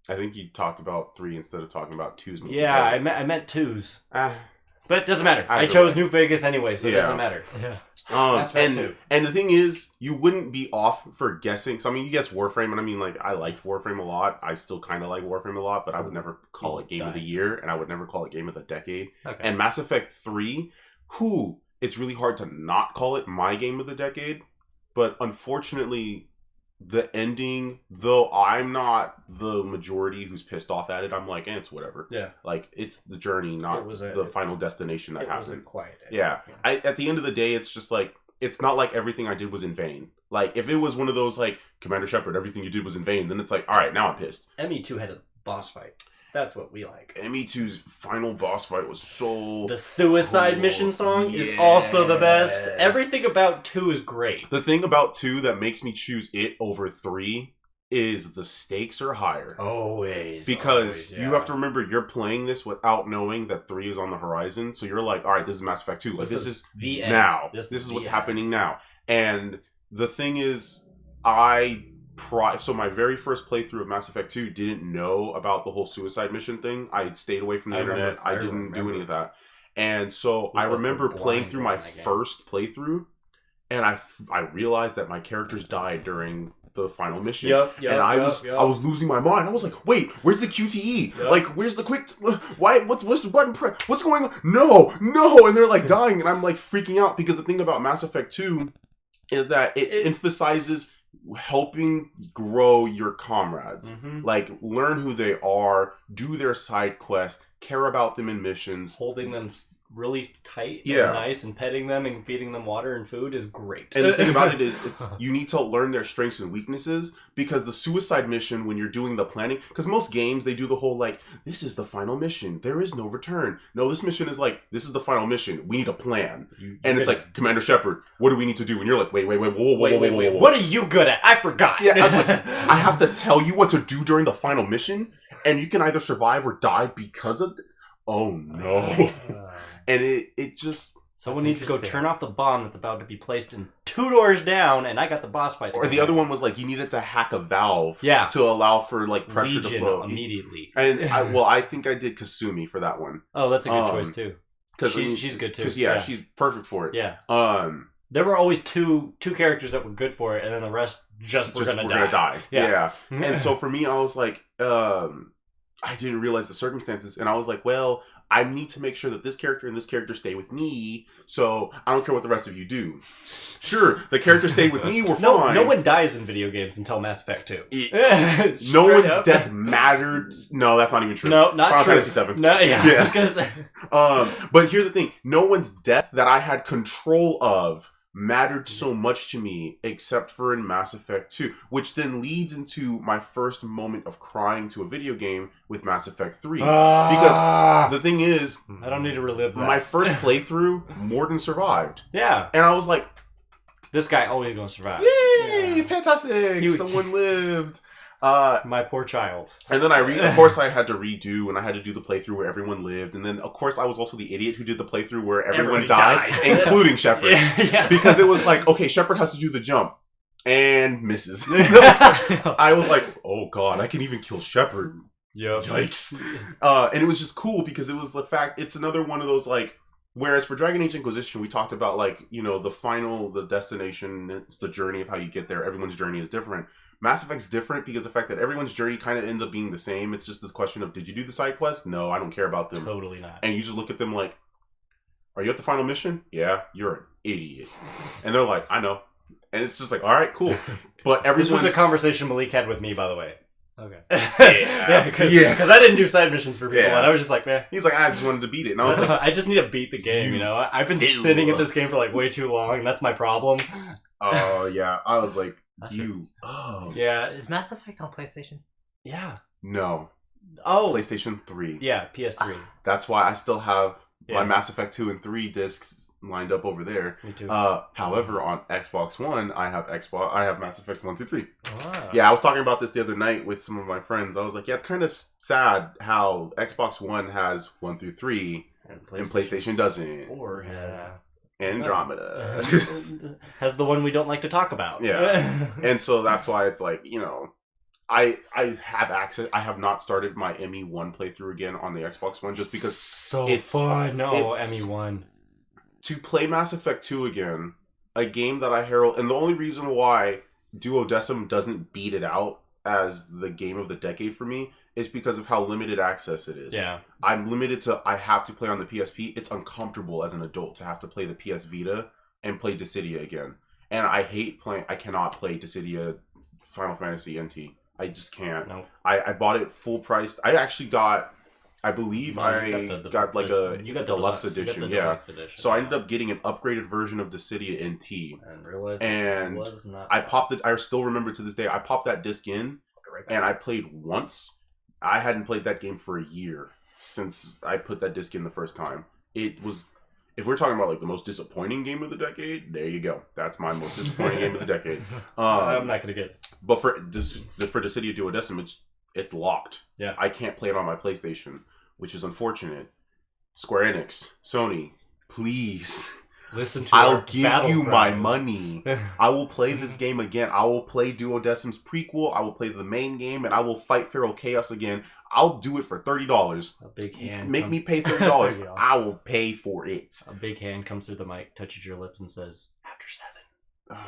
I think you talked about 3 instead of talking about 2's.
Yeah, I meant twos.
Ah.
But it doesn't matter. I
Either
chose
way.
New Vegas anyway, so it
Yeah.
doesn't matter.
Yeah.
Mass Effect 2.
And the thing is, you wouldn't be off for guessing. So I mean, you guess Warframe, and I mean, like, I liked Warframe a lot. I still kind of like Warframe a lot, but I would never call it Game of the Year, and I would never call it Game of the Decade.
Okay.
And Mass Effect 3, it's really hard to not call it my Game of the Decade. But unfortunately, the ending, though I'm not the majority who's pissed off at it, I'm like, it's whatever.
Yeah.
Like, it's the journey, not the final destination that
It was a
happened.
quiet.
Yeah. At the end of the day, it's just like, it's not like everything I did was in vain. Like, if it was one of those, like, Commander Shepard, everything you did was in vain, then it's like, all right, now I'm pissed.
ME2 had a boss fight. That's what we like.
ME2's final boss fight was so...
The suicide
cool.
mission song is also the best.
Yes.
Everything about 2 is great.
The thing about 2 that makes me choose it over 3 is the stakes are higher.
Always.
Because you have to remember, you're playing this without knowing that 3 is on the horizon. So you're like, all right, this is Mass Effect 2. Like, this is
the end.
now.
This
is
the
what's
end.
happening now. And the thing is, so my very first playthrough of Mass Effect 2 didn't know about the whole suicide mission thing. I stayed away from the internet. I didn't do any of that. And so I remember playing through my first playthrough, and I realized that my characters died during the final mission. And I was losing my mind. I was like, wait, where's the QTE? Like, where's the quick why what's the button press? What's going on? No. And they're like dying, and I'm like freaking out because the thing about Mass Effect 2 is that it emphasizes helping grow your comrades. Like, learn who they are, do their side quests, care about them in missions.
Holding them really tight and nice and petting them and feeding them water and food is great.
And the thing about it is, you need to learn their strengths and weaknesses, because the suicide mission, when you're doing the planning, because most games, they do the whole, like, this is the final mission, there is no return. No, this mission is like, this is the final mission, we need a plan. And it's like, Commander Shepard, what do we need to do? And you're like, wait, whoa,
what are you good at? I forgot.
Yeah, I was like, I have to tell you what to do during the final mission, and you can either survive or die because of... Oh, no. And it just...
Someone needs to go turn off the bomb that's about to be placed in 2 doors down, and I got the boss fight.
Or the other one was like, you needed to hack a valve to allow for like pressure to flow
immediately.
And I think I did Kasumi for that one.
Oh, that's a good choice too.
Because
she's good too.
Because she's perfect for it.
Yeah. There were always two characters that were good for it, and then the rest were gonna die.
Yeah. And so for me, I was like, I didn't realize the circumstances, and I was like, well, I need to make sure that this character and this character stay with me, so I don't care what the rest of you do. Sure, the character stayed with me, we're fine.
No one dies in video games until Mass Effect 2.
No one's death mattered. No, that's not even true.
No, not
Final
true.
Fantasy 7.
No, yeah.
But here's the thing. No one's death that I had control of mattered so much to me, except for in Mass Effect 2, which then leads into my first moment of crying to a video game with Mass Effect 3. Because the thing is,
I don't need to relive that.
My first playthrough, Morden survived.
Yeah.
And I was like,
this guy always gonna survive.
Yay! Fantastic! Someone lived.
My poor child.
And then of course I had to redo, and I had to do the playthrough where everyone lived, and then of course I was also the idiot who did the playthrough where everyone died, including Shepard. Because it was like, okay, Shepard has to do the jump and misses. I was like, oh god, I can even kill Shepard.
Yep.
Yikes. And it was just cool because it was the fact, it's another one of those like, whereas for Dragon Age Inquisition, we talked about like, the destination, it's the journey of how you get there. Everyone's journey is different. Mass Effect's different because the fact that everyone's journey kind of ends up being the same. It's just the question of, did you do the side quest? No, I don't care about them.
Totally not.
And you just look at them like, are you at the final mission? Yeah, you're an idiot. And they're like, I know. And it's just like, all right, cool. But
this was a conversation Malik had with me, by the way.
Okay.
Because I didn't do side missions for people, and I was just like, man.
He's like, I just wanted to beat it. And I was like,
I just need to beat the game, I've been sitting at this game for like way too long, and that's my problem.
Oh, yeah. I was like,
Yeah.
Is Mass Effect on PlayStation?
Yeah.
No.
Oh.
PlayStation 3.
Yeah, PS3.
That's why I still have my Mass Effect 2 and 3 discs lined up over there.
Me too.
However, on Xbox One, I have Mass Effect 1 through 3.
Wow.
Yeah, I was talking about this the other night with some of my friends. I was like, yeah, it's kind of sad how Xbox One has 1 through 3 and PlayStation doesn't.
4 has
Andromeda.
has the one we don't like to talk about.
Yeah. And so that's why it's like, I have access. I have not started my ME1 playthrough again on the Xbox One just because
it's fun. No, ME1.
To play Mass Effect 2 again, a game that I herald, and the only reason why Duodecim doesn't beat it out as the game of the decade for me is because of how limited access it is.
Yeah.
I'm limited to, I have to play on the PSP. It's uncomfortable as an adult to have to play the PS Vita and play Dissidia again. And I cannot play Dissidia Final Fantasy NT. I just can't.
No.
I bought it full priced. I actually got, I believe
you got the
deluxe edition.
You got the deluxe edition.
So I ended up getting an upgraded version of Dissidia NT.
And realized
it was not. I still remember to this day, I popped that disc in and I played once. I hadn't played that game for a year since I put that disc in the first time. It was, if we're talking about like the most disappointing game of the decade, there you go. That's my most disappointing game of the decade.
I'm not gonna get.
But for Dissidia Duodecim, it's locked.
Yeah,
I can't play it on my PlayStation, which is unfortunate. Square Enix, Sony, please.
Listen to
I'll
our
give
battle
you my
cries.
money. I will play this game again. I will play Duodecim's prequel. I will play the main game, and I will fight Feral Chaos again. I'll do it for $30.
A big hand.
Make me pay $30. I will pay for it.
A big hand comes through the mic, touches your lips, and says, "After 7,"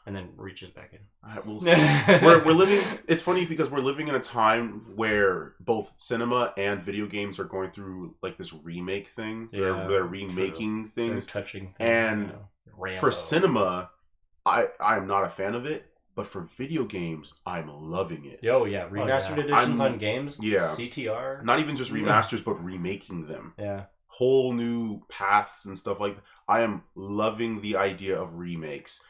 and then reaches back in.
We'll see. we're living. It's funny because we're living in a time where both cinema and video games are going through like this remake thing.
Yeah,
they're remaking things.
They're touching.
And
Rambo.
for cinema, I'm not a fan of it. But for video games, I'm loving it.
Yo, yeah, remastered editions on games.
Yeah,
CTR.
Not even just remasters, but remaking them.
Yeah,
whole new paths and stuff like that. I am loving the idea of remakes.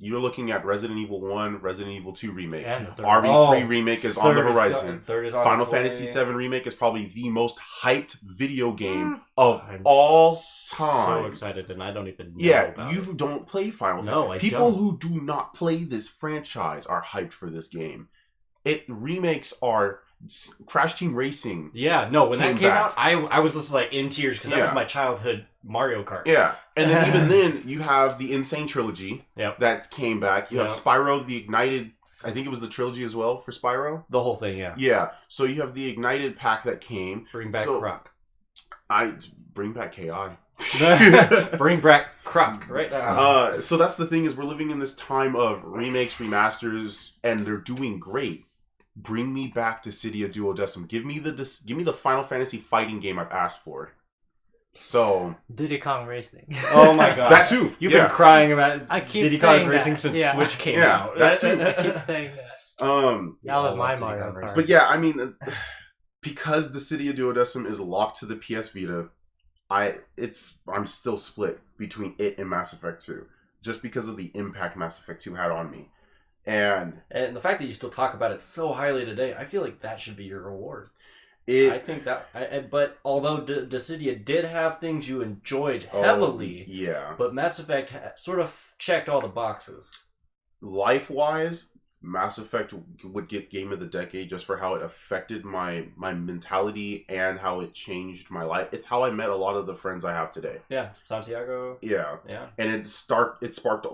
You're looking at Resident Evil 1, Resident Evil 2 remake.
And the third.
RE3 remake is on the horizon.
Third is on
Final
its way.
Fantasy 7 remake is probably the most hyped video game of all time.
So excited, and I don't even know about
you
it.
don't play Final
No,
Fantasy.
I
People
don't.
who do not play this franchise are hyped for this game. Remakes are Crash Team Racing.
Yeah, no, when that came
back.
out, I was just like in tears because that was my childhood Mario Kart.
Yeah, and then even then you have the Insane Trilogy that came back. You have Spyro the Ignited. I think it was the trilogy as well for Spyro.
The whole thing, yeah.
Yeah, so you have the Ignited pack that came.
Bring back Croc.
Bring back KI.
Bring back Croc right now.
So that's the thing is we're living in this time of remakes, remasters, and they're doing great. Bring me back to Dissidia Duodecim. Give me the Final Fantasy fighting game I've asked for. So
Diddy Kong Racing.
Oh my god,
that too.
You've been crying about
I keep
Diddy Kong
saying
Racing
that.
since Switch came
Yeah,
out.
that too.
I keep saying that. That was my Mario Kart.
But yeah, I mean, because Dissidia Duodecim is locked to the PS Vita, I'm still split between it and Mass Effect 2, just because of the impact Mass Effect 2 had on me. And
the fact that you still talk about it so highly today, I feel like that should be your reward. I think that, but although Dissidia did have things you enjoyed heavily, but Mass Effect sort of checked all the boxes.
Life-wise, Mass Effect would get Game of the Decade just for how it affected my mentality and how it changed my life. It's how I met a lot of the friends I have today.
Yeah, Santiago.
Yeah. And it sparked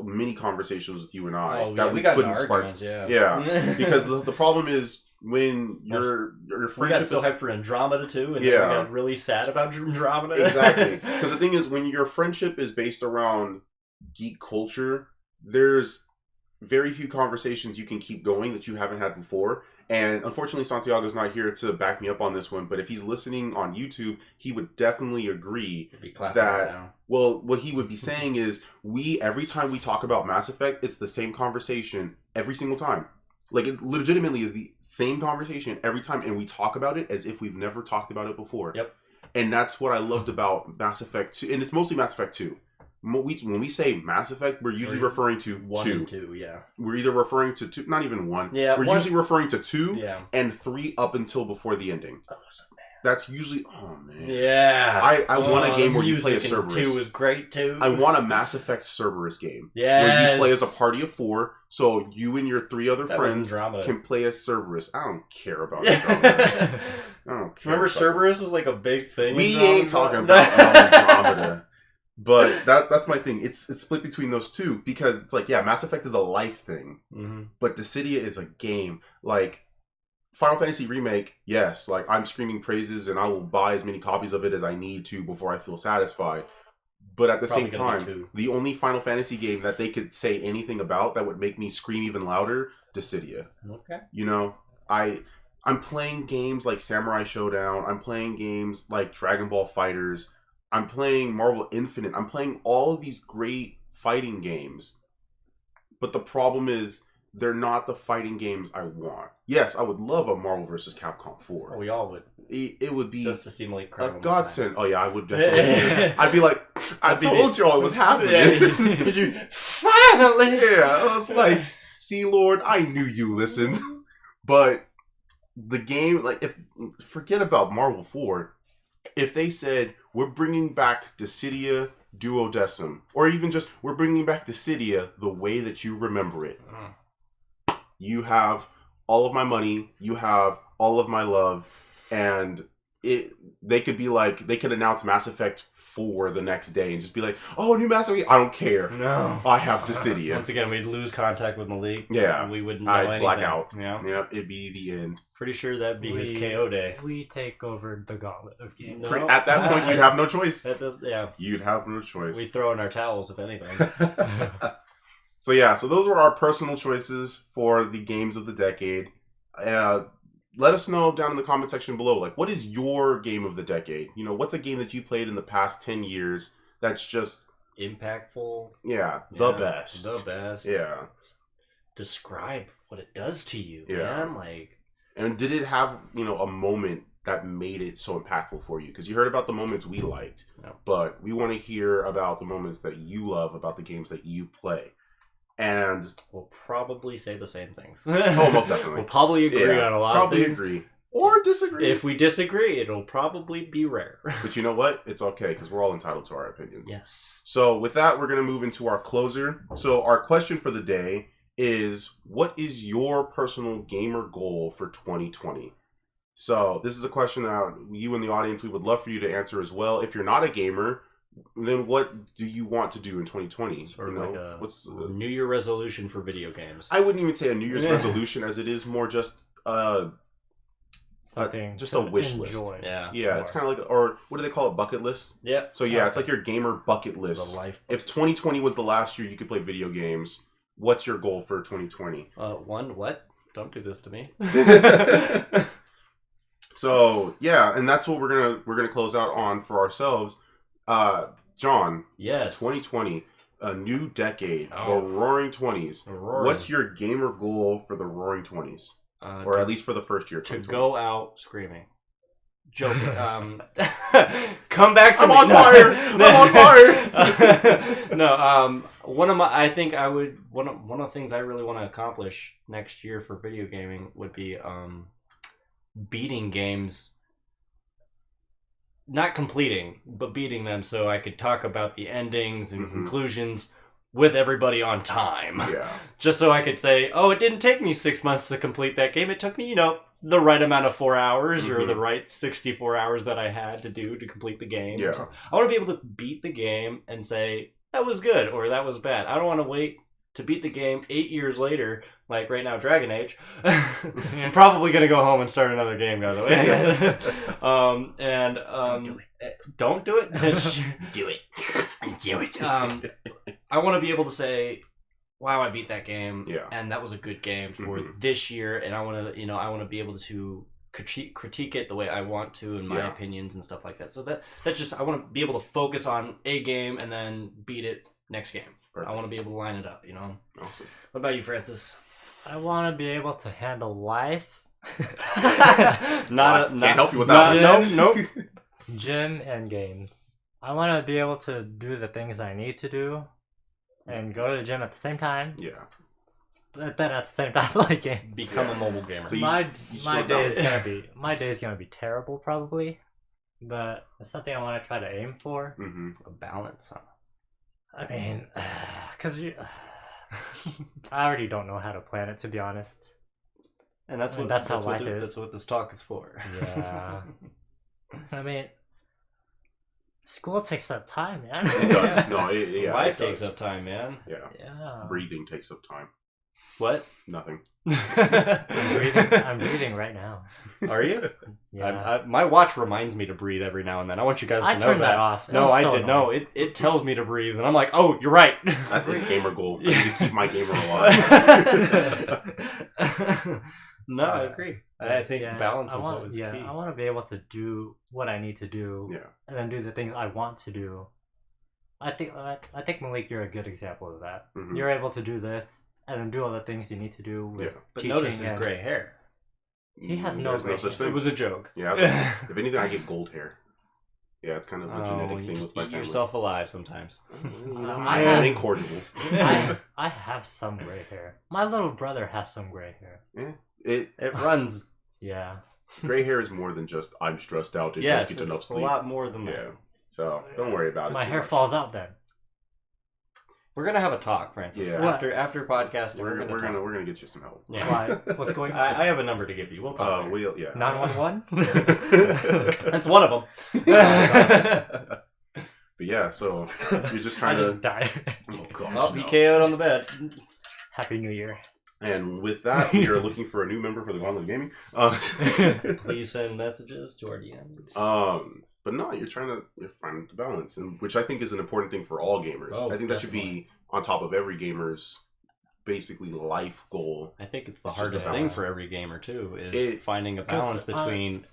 many conversations with you and I
we couldn't spark.
Yeah, because the problem is when your friendship
we got so hyped for Andromeda too, and then we got really sad about Andromeda.
Exactly, because the thing is, when your friendship is based around geek culture, there's very few conversations you can keep going that you haven't had before. And unfortunately, Santiago's not here to back me up on this one, but if he's listening on YouTube, he would definitely agree that, well, what he would be saying is, every time we talk about Mass Effect, it's the same conversation every single time. Like, it legitimately is the same conversation every time, and we talk about it as if we've never talked about it before.
Yep.
And that's what I loved about Mass Effect 2, and it's mostly Mass Effect 2. When we say Mass Effect, we're usually referring to
1 and 2, yeah.
We're either referring to 2, not even 1.
Yeah,
we're usually referring to 2 and 3 up until before the ending.
Oh, so man.
That's usually, oh man.
Yeah.
I want a game where you play a Cerberus.
2 was great too.
I want a Mass Effect Cerberus game.
Yeah.
Where you play as a party of 4, so you and your 3 other friends can play as Cerberus. I don't care about Andromeda. I don't care.
Remember Cerberus was like a big thing?
We ain't talking about Andromeda. But that's my thing. It's split between those two because it's like, yeah, Mass Effect is a life thing, but Dissidia is a game. Like Final Fantasy Remake, yes, like I'm screaming praises and I will buy as many copies of it as I need to before I feel satisfied. But at the same time, the only Final Fantasy game that they could say anything about that would make me scream even louder, Dissidia.
Okay.
You know, I'm playing games like Samurai Showdown. I'm playing games like Dragon Ball FighterZ. I'm playing Marvel Infinite. I'm playing all of these great fighting games. But the problem is, they're not the fighting games I want. Yes, I would love a Marvel vs. Capcom 4.
Oh, we all would.
It would be
just to see Malik
a godsend. Oh yeah, I would definitely. I'd be like, I told y'all it was happening.
Finally!
Yeah, I was like, see, Lord, I knew you listened. But the game, like, if forget about Marvel 4, if they said we're bringing back Dissidia Duodecim, or even just we're bringing back Dissidia the way that you remember it, you have all of my money, you have all of my love, and they could be like, they could announce Mass Effect 4 the next day and just be like, oh, new Mass Effect, I don't care.
No.
I have Dissidia.
Once again, we'd lose contact with Malik.
Yeah.
We wouldn't know
I'd
anything.
black out.
Yeah.
It'd be the end.
Pretty sure that'd be his KO day.
We take over the gauntlet of games.
No.
At that point, you'd have no choice.
That does, yeah.
You'd have no choice.
We'd throw in our towels, if anything.
So those were our personal choices for the games of the decade. Let us know down in the comment section below, like, what is your game of the decade? You know, what's a game that you played in the past 10 years that's just
impactful?
The best.
The best.
Yeah.
Describe what it does to you,
Yeah.
man. Like,
and did it have, a moment that made it so impactful for you? Because you heard about the moments we liked, but we want to hear about the moments that you love about the games that you play. And
we'll probably say the same things.
Oh, most definitely.
We'll probably agree on a lot of things.
Probably agree. Or disagree.
If we disagree, it'll probably be rare.
But you know what? It's okay, because we're all entitled to our opinions.
Yes.
So with that, we're going to move into our closer. So our question for the day is, what is your personal gamer goal for 2020? So this is a question that you in the audience, we would love for you to answer as well. If you're not a gamer, then what do you want to do in 2020?
Sort of like a
what's
New Year resolution for video games.
I wouldn't even say a New Year's resolution, as it is more just
something
just a wish list.
Yeah,
it's kind of like, or what do they call it, bucket list?
Yeah.
So it's like your gamer bucket list.
The life.
If 2020 was the last year you could play video games, what's your goal for 2020?
What? Don't do this to me.
So and that's what we're gonna close out on for ourselves. John.
Yes.
2020, a new decade, the
Oh.
Roaring 20s.
Roaring.
What's your gamer goal for the Roaring 20s, or at least for the first year?
To go out screaming. Joking. Come back to
I'm
me.
on fire. I'm on fire.
No. One of the things I really want to accomplish next year for video gaming would be beating games. Not completing, but beating them, so I could talk about the endings and conclusions with everybody on time.
Yeah.
Just so I could say, oh, it didn't take me 6 months to complete that game. It took me, the right amount of 4 hours or the right 64 hours that I had to do to complete the game.
Yeah.
I want to be able to beat the game and say, that was good or that was bad. I don't want to wait to beat the game 8 years later, like right now, Dragon Age. I'm probably going to go home and start another game, by the way. Don't do it.
Do it.
Do it. I want to be able to say, wow, I beat that game, and that was a good game for this year, and I want to be able to critique it the way I want to, in my opinions and stuff like that. So that's just, I want to be able to focus on a game and then beat it next game. Perfect. I want to be able to line it up,
Awesome.
What about you, Francis?
I want to be able to handle life.
Can't help you with that.
Nope.
Gym and games. I want to be able to do the things I need to do and go to the gym at the same time.
Yeah.
But then at the same time play game.
Become a mobile gamer.
So my day is gonna be terrible probably, but it's something I want to try to aim for.
A balance, huh?
I mean, because I already don't know how to plan it, to be honest.
And that's
how life is.
That's what this talk is for.
Yeah. I mean, school takes up time, man.
It does. No,
life takes up time, man.
Yeah.
Breathing takes up time.
What?
Nothing.
I'm breathing right now.
Are you?
Yeah.
My watch reminds me to breathe every now and then. I want you guys to know
turned that off.
No, I did. No, it tells me to breathe, and I'm like, oh, you're right.
That's its gamer goal. I need to keep my gamer alive.
No, I agree. I think balance is always key.
I want to be able to do what I need to do, and then do the things I want to do. I think Malik, you're a good example of that. You're able to do this and then do all the things you need to do with
but
teaching.
Notice his gray hair.
He has no gray
such
hair.
thing.
It was a joke.
Yeah. If anything, I get gold hair. Yeah, it's kind of a genetic thing with my
eat
family.
yourself alive sometimes.
I am incorrigible.
I have some gray hair. My little brother has some gray hair.
Yeah.
It runs
Yeah.
Gray hair is more than just I'm stressed out and
Yes,
don't get enough
it's a
sleep.
lot more than
Yeah.
that.
So don't worry about it.
My
too
hair
much.
falls out then.
We're gonna have a talk, Francis.
Yeah.
What?
After podcasting,
We're
gonna
gonna
talk.
get you some help.
Yeah.
Why? What's going on?
I have a number to give you. We'll talk. later.
Yeah.
911?
That's one of them.
But yeah, so you're just
I
trying
just
to.
died.
Oh gosh.
Oh, he
no.
KO'd on the bed.
Happy New Year.
And with that, we are looking for a new member for the Gauntlet Gaming.
Please send messages to our DM.
But no, you're find the balance, and which I think is an important thing for all gamers.
Oh,
I think that should be on top of every gamer's basically life goal.
I think it's the
It's just
hardest
a
thing
balance.
for every gamer too, is finding a
'cause,
balance between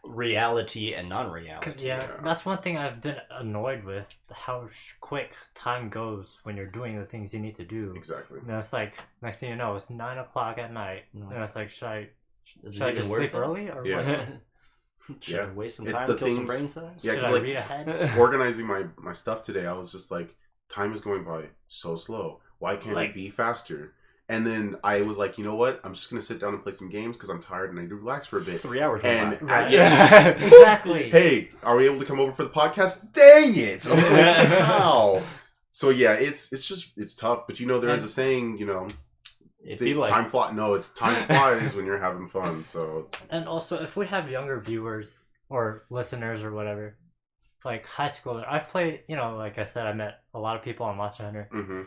reality and non-reality.
Yeah,
Yeah.
that's one thing I've been annoyed with, how quick time goes when you're doing the things you need to do.
Exactly.
And it's like, next thing you know, it's 9 o'clock at night.
Mhm.
And it's like, should I
Is
should I
it
just
even
sleep
worth it?
early? Or
Yeah.
what?
Should
Yeah.
I waste some
It-
time
the
and kill some
things-
brain cells?
Yeah,
Should
'cause,
I
like,
read ahead?
Organizing my stuff today, I was just like, time is going by so slow. Why can't
Like-
it be faster? And then I was like, you know what? I'm just gonna sit down and play some games because I'm tired and I need to relax for a bit.
3 hours.
And
went by.
Right.
yeah.
Exactly.
Hey, are we able to come over for the podcast? Dang it! I'm like, wow. So yeah, it's tough, but there's a saying,
It'd be like
time flies when you're having fun. So
And also, if we have younger viewers or listeners or whatever, like high schooler, I've played, like I said, I met a lot of people on Monster Hunter.
mhm.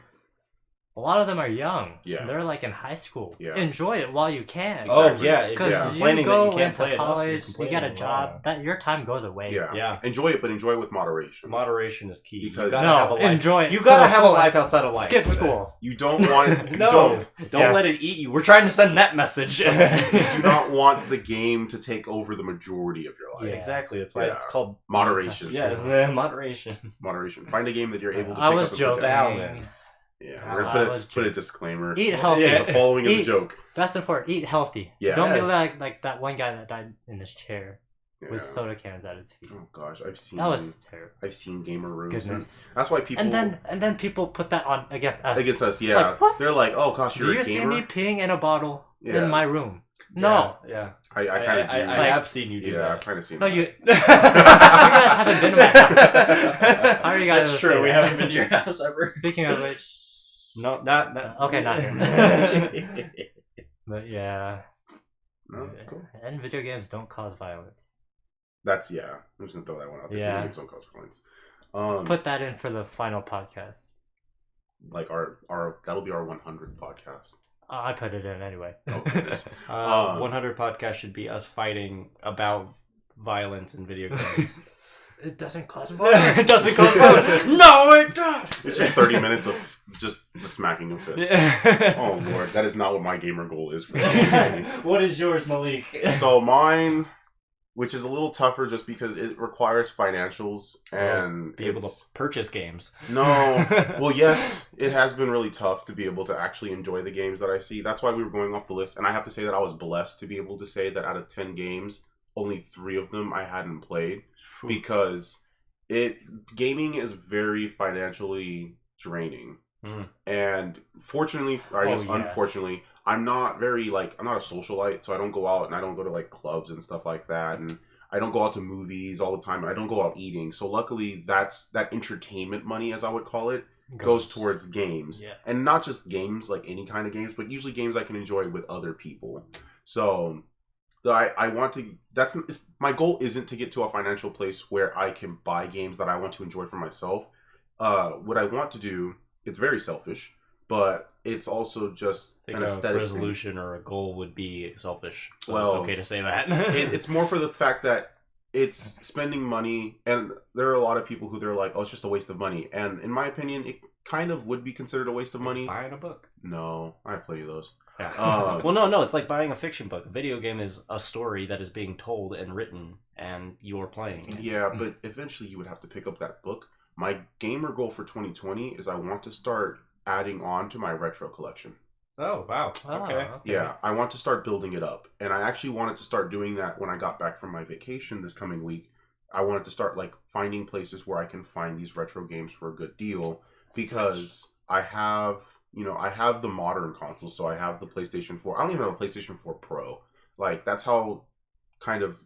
A lot of them are young.
Yeah.
They're like in high school.
Yeah.
Enjoy it while you can.
oh
Exactly.
yeah,
Because
Yeah.
you
complaining that
go
you can't
into
play enough, you're
college, you get a
complaining,
job,
wow.
that your time goes away.
Yeah.
Yeah.
Enjoy it, but enjoy it with moderation.
Moderation is key.
Because-
you gotta
No,
have a life.
enjoy it.
You
to
gotta
the
have a
fullest.
life outside of life.
Skip school.
You don't want you
No,
don't
Yes.
let it eat you. We're trying to send that message.
you do not want the game to take over the majority of your life.
Yeah, exactly. That's why
Yeah.
it's called
Moderation.
Yeah, moderation.
Moderation. Find a game that you're able to.
I
pick
was
up and put
joking.
down.
Balance.
Yeah, we're
I
gonna
was
put a
joking.
disclaimer.
Eat healthy.
Yeah.
The following is a
Eat-
joke.
That's important. Eat healthy.
Yeah.
Don't be
Yes.
like that one guy that died in his chair
Yeah.
with soda cans at his feet.
Oh gosh, I've seen.
That was terrible.
I've seen gamer rooms. and
Goodness.
That's why people.
And then people put that on against us.
against us, yeah.
Like, what?
They're like, oh gosh,
Do
you're
you
a
see
gamer.
me peeing in a bottle
Yeah.
in my room? No.
Yeah.
I kind of do.
I
Like-
have seen you do
yeah, I've
that.
kind of seen.
No,
that.
you guys haven't been to my house. How are you guys
That's
gonna
true.
say
We
that?
haven't been to your house ever.
Speaking of which,
No, not.
So- okay, not
here.
but yeah.
No, that's cool.
And video games don't cause violence.
That's yeah. I'm just gonna throw that one out there.
Yeah.
Video games don't cause violence.
Put that in for the final podcast.
Like our that'll be our 100th podcast.
I put it in anyway.
Oh goodness.
100 podcast should be us fighting about violence in video games.
It doesn't cause
it
violence.
doesn't cause violence. No, it does.
It's just 30 minutes of just the smacking of fists.
Yeah.
Oh lord, that is not what my gamer goal is for 2020.
What is yours, Malik?
So mine, which is a little tougher just because it requires financials and
Be able to
it's-
purchase games.
No. Well, yes, it has been really tough to be able to actually enjoy the games that I see. That's why we were going off the list. And I have to say that I was blessed to be able to say that out of 10 games, only 3 of them I hadn't played. Because gaming is very financially draining.
Mm.
And fortunately, I guess
yeah.
unfortunately, I'm not a socialite, so I don't go out and I don't go to like clubs and stuff like that, and I don't go out to movies all the time. I don't go out eating. So luckily, that entertainment money, as I would call it, goes towards games.
Yeah.
And not just games, like any kind of games, but usually games I can enjoy with other people. So I want to, my goal isn't to get to a financial place where I can buy games that I want to enjoy for myself. What I want to do, it's very selfish, but it's also just
I
an
think
aesthetic
a resolution or a goal would be selfish. So
Well,
it's okay to say that.
It's more for the fact that it's spending money, and there are a lot of people who they're like, oh, it's just a waste of money. And in my opinion, it kind of would be considered a waste of money.
Buying a book.
No, I have plenty of those.
Yeah. Well, no, it's like buying a fiction book. A video game is a story that is being told and written, and you're playing it.
Yeah, but eventually you would have to pick up that book. My gamer goal for 2020 is I want to start adding on to my retro collection.
Oh, wow.
Oh,
Okay.
Yeah, I want to start building it up. And I actually wanted to start doing that when I got back from my vacation this coming week. I wanted to start like finding places where I can find these retro games for a good deal, because I have the modern consoles. So I have the PlayStation 4. I don't even have a PlayStation 4 Pro. Like, that's how kind of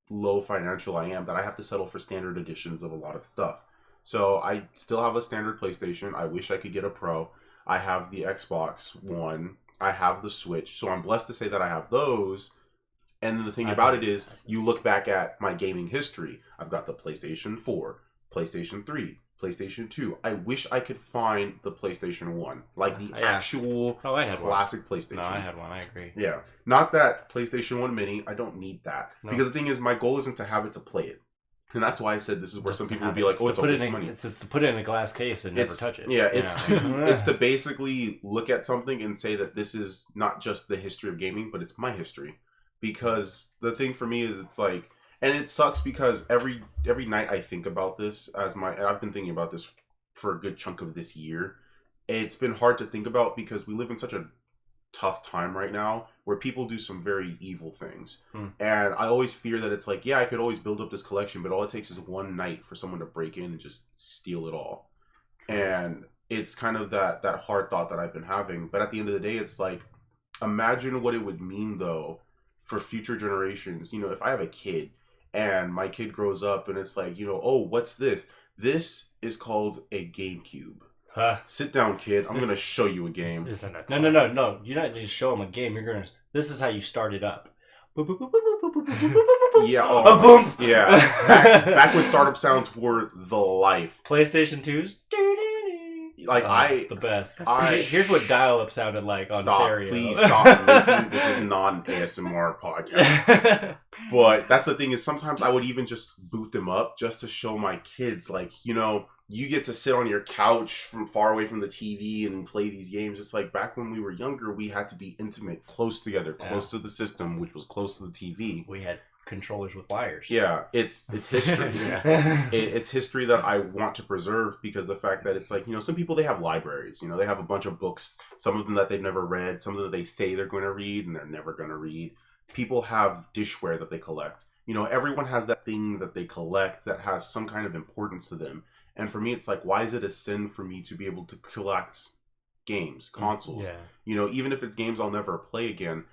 low financial I am, that I have to settle for standard editions of a lot of stuff. So I still have a standard PlayStation. I wish I could get a Pro. I have the Xbox One. I have the Switch. So I'm blessed to say that I have those. And the thing about it is, you look back at my gaming history. I've got the PlayStation 4, PlayStation 3, PlayStation 2. I wish I could find the PlayStation 1. Like the actual classic PlayStation.
No, I had one. I agree.
Yeah. Not that PlayStation 1 Mini. I don't need that. No. Because the thing is, my goal isn't to have it to play it. And that's why I said this is where some people would be like, oh, it's a waste of money.
It's to put it in a glass case and never touch it.
Yeah, it's to basically look at something and say that this is not just the history of gaming, but it's my history. Because the thing for me is, it's like, and it sucks because every night I think about this and I've been thinking about this for a good chunk of this year. It's been hard to think about because we live in such a tough time right now where people do some very evil things. And I always fear that it's like, yeah, I could always build up this collection, but all it takes is one night for someone to break in and just steal it all. And it's kind of that hard thought that I've been having. But at the end of the day, it's like, imagine what it would mean though for future generations. You know, if I have a kid and my kid grows up and it's like, you know, oh, what's this? This is called a GameCube. Sit down, kid. I'm going to show you a game.
No. You're not just show him a game. This is how you start it up.
Yeah. Oh, boom. Yeah. Back when startup sounds were the life.
PlayStation 2's.
Like
the best. Here's what dial-up sounded like on stereo.
Please stop. This is non-ASMR podcast. But that's the thing is, sometimes I would even just boot them up just to show my kids, like, you know, you get to sit on your couch from far away from the TV and play these games. It's like back when we were younger, we had to be intimate, close together, close to the system, which was close to the TV.
We had controllers with wires.
Yeah, it's history. It's history that I want to preserve, because the fact that it's like, you know, some people, they have libraries, you know, they have a bunch of books, some of them that they've never read, some of them that they say they're going to read and they're never going to read. People have dishware that they collect. You know, everyone has that thing that they collect that has some kind of importance to them. And for me, it's like, why is it a sin for me to be able to collect games, consoles? Yeah. You know, even if it's games I'll never play again,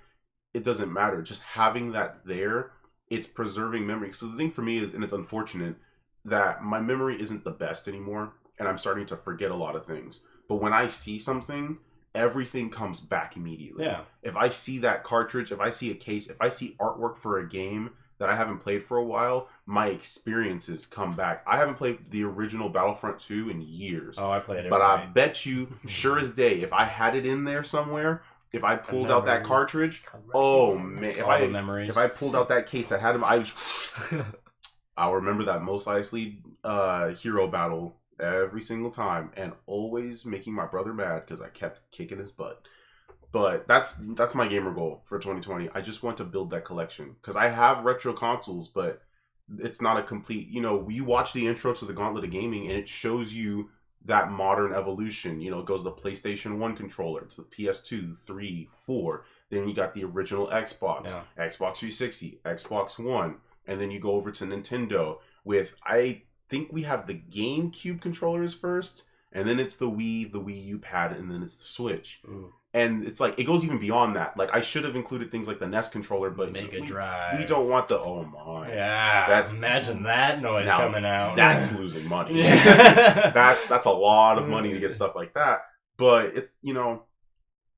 it doesn't matter. Just having that there, it's preserving memory. So the thing for me is, and it's unfortunate, that my memory isn't the best anymore, and I'm starting to forget a lot of things. But when I see something, everything comes back immediately. Yeah. If I see that cartridge, if I see a case, if I see artwork for a game that I haven't played for a while, my experiences come back. I haven't played the original Battlefront 2 in years.
Oh, I played it.
But I bet you, sure as day, if I had it in there somewhere, if I pulled out that cartridge, oh man, if I pulled out that case that had him, I'll remember that Mos Eisley hero battle every single time, and always making my brother mad because I kept kicking his butt. But that's my gamer goal for 2020. I just want to build that collection, because I have retro consoles, but it's not a complete, you know, you watch the intro to the Gauntlet of Gaming and it shows you that modern evolution. You know, it goes the PlayStation 1 controller to the PS2, 3, 4. Then you got the original Xbox, Xbox 360, Xbox One. And then you go over to Nintendo with, I think we have the GameCube controllers first. And then it's the Wii U pad, and then it's the Switch. Ooh. And it's like, it goes even beyond that. Like, I should have included things like the NES controller, but
Mega Drive.
We don't want the, oh my.
Yeah, imagine that noise coming out.
That's losing money. That's a lot of money to get stuff like that. But it's, you know,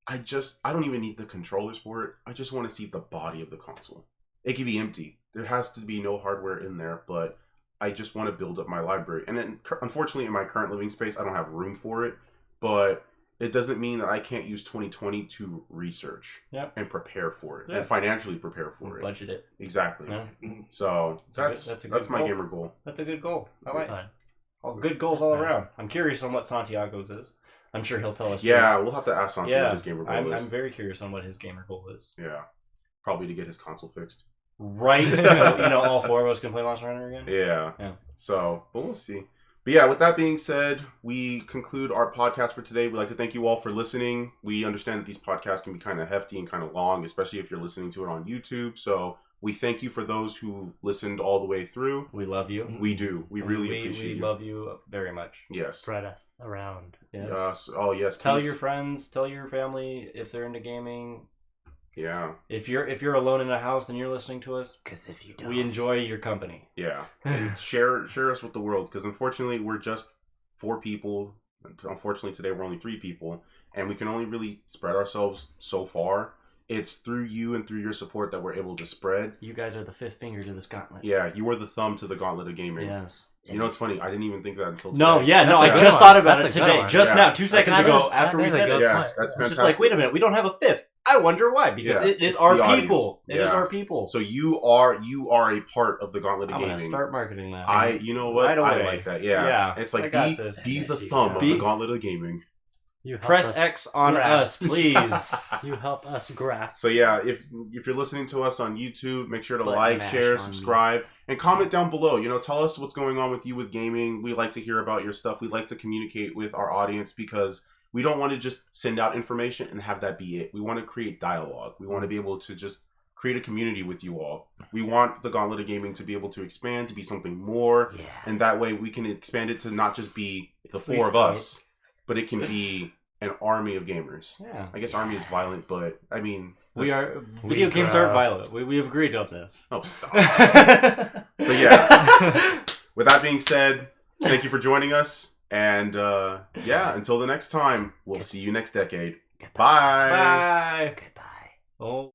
I don't even need the controllers for it. I just want to see the body of the console. It can be empty. There has to be no hardware in there, but I just want to build up my library. And then, unfortunately, in my current living space, I don't have room for it. But it doesn't mean that I can't use 2020 to research and prepare for it and financially prepare for it.
Budget it.
Exactly. Yeah. So that's my gamer goal.
That's a good goal. I like it. All good goals all around. I'm curious on what Santiago's is. I'm sure he'll tell us.
Yeah, we'll have to ask Santiago what his gamer goal is.
I'm very curious on what his gamer goal is.
Yeah. Probably to get his console fixed.
Right. So, you know, all four of us can play Monster Hunter again?
Yeah. So, but we'll see. But yeah, with that being said, we conclude our podcast for today. We'd like to thank you all for listening. We understand that these podcasts can be kind of hefty and kind of long, especially if you're listening to it on YouTube. So we thank you for those who listened all the way through.
We love you.
We do. We really appreciate you.
We love you very much.
Yes.
Spread us around.
Yes. Oh, yes.
Tell your friends, tell your family if they're into gaming.
Yeah.
If you're alone in a house and you're listening to us,
Because if you don't,
we enjoy your company.
Yeah. And share us with the world, because unfortunately we're just 4 people. Unfortunately today we're only 3 people, and we can only really spread ourselves so far. It's through you and through your support that we're able to spread.
You guys are the 5th finger to this gauntlet.
Yeah, you were the thumb to the Gauntlet of Gaming.
Yes.
You know, it's funny. I didn't even think that until today.
No, yeah, no, I
That's a
just
good
thought
one.
about it
That's a good
today.
one.
Just
Yeah.
now, 2 seconds
That
ago,
is-
after we
that is a
said
good
it.
Yeah,
point.
that's
It's
fantastic.
just like, wait a minute, we don't have a 5th. I wonder why. Because
Yeah,
it is
it's
our
the audience.
people. It is
Yeah.
our people.
So you are a part of the Gauntlet of
I'm gonna
Gaming.
start marketing that.
You know what?
Right away.
I like that. Yeah.
Yeah,
It's
I
like
got this.
be the
There you
thumb
go.
of
Be-
the Gauntlet of Gaming.
you help
Press
us,
X on
grab.
us, please.
You help us grasp.
So yeah, if you're listening to us on YouTube, make sure to
Button
like,
mash
share,
on
subscribe, and comment down below. You know, tell us what's going on with you with gaming. We like to hear about your stuff. We like to communicate with our audience, because we don't want to just send out information and have that be it. We want to create dialogue. We want to be able to just create a community with you all. We want the Gauntlet of Gaming to be able to expand, to be something more,
Yeah.
and that way we can expand it to not just be the
Please
4 of
don't.
us, but it can be an army of gamers.
Yeah.
I guess army is violent, but I mean,
We
this-
are video games are violent. We have agreed on this.
Oh, stop. But yeah, with that being said, thank you for joining us. And yeah, until the next time, we'll see you next decade.
Goodbye.
Bye.
Bye.
Goodbye.
Oh.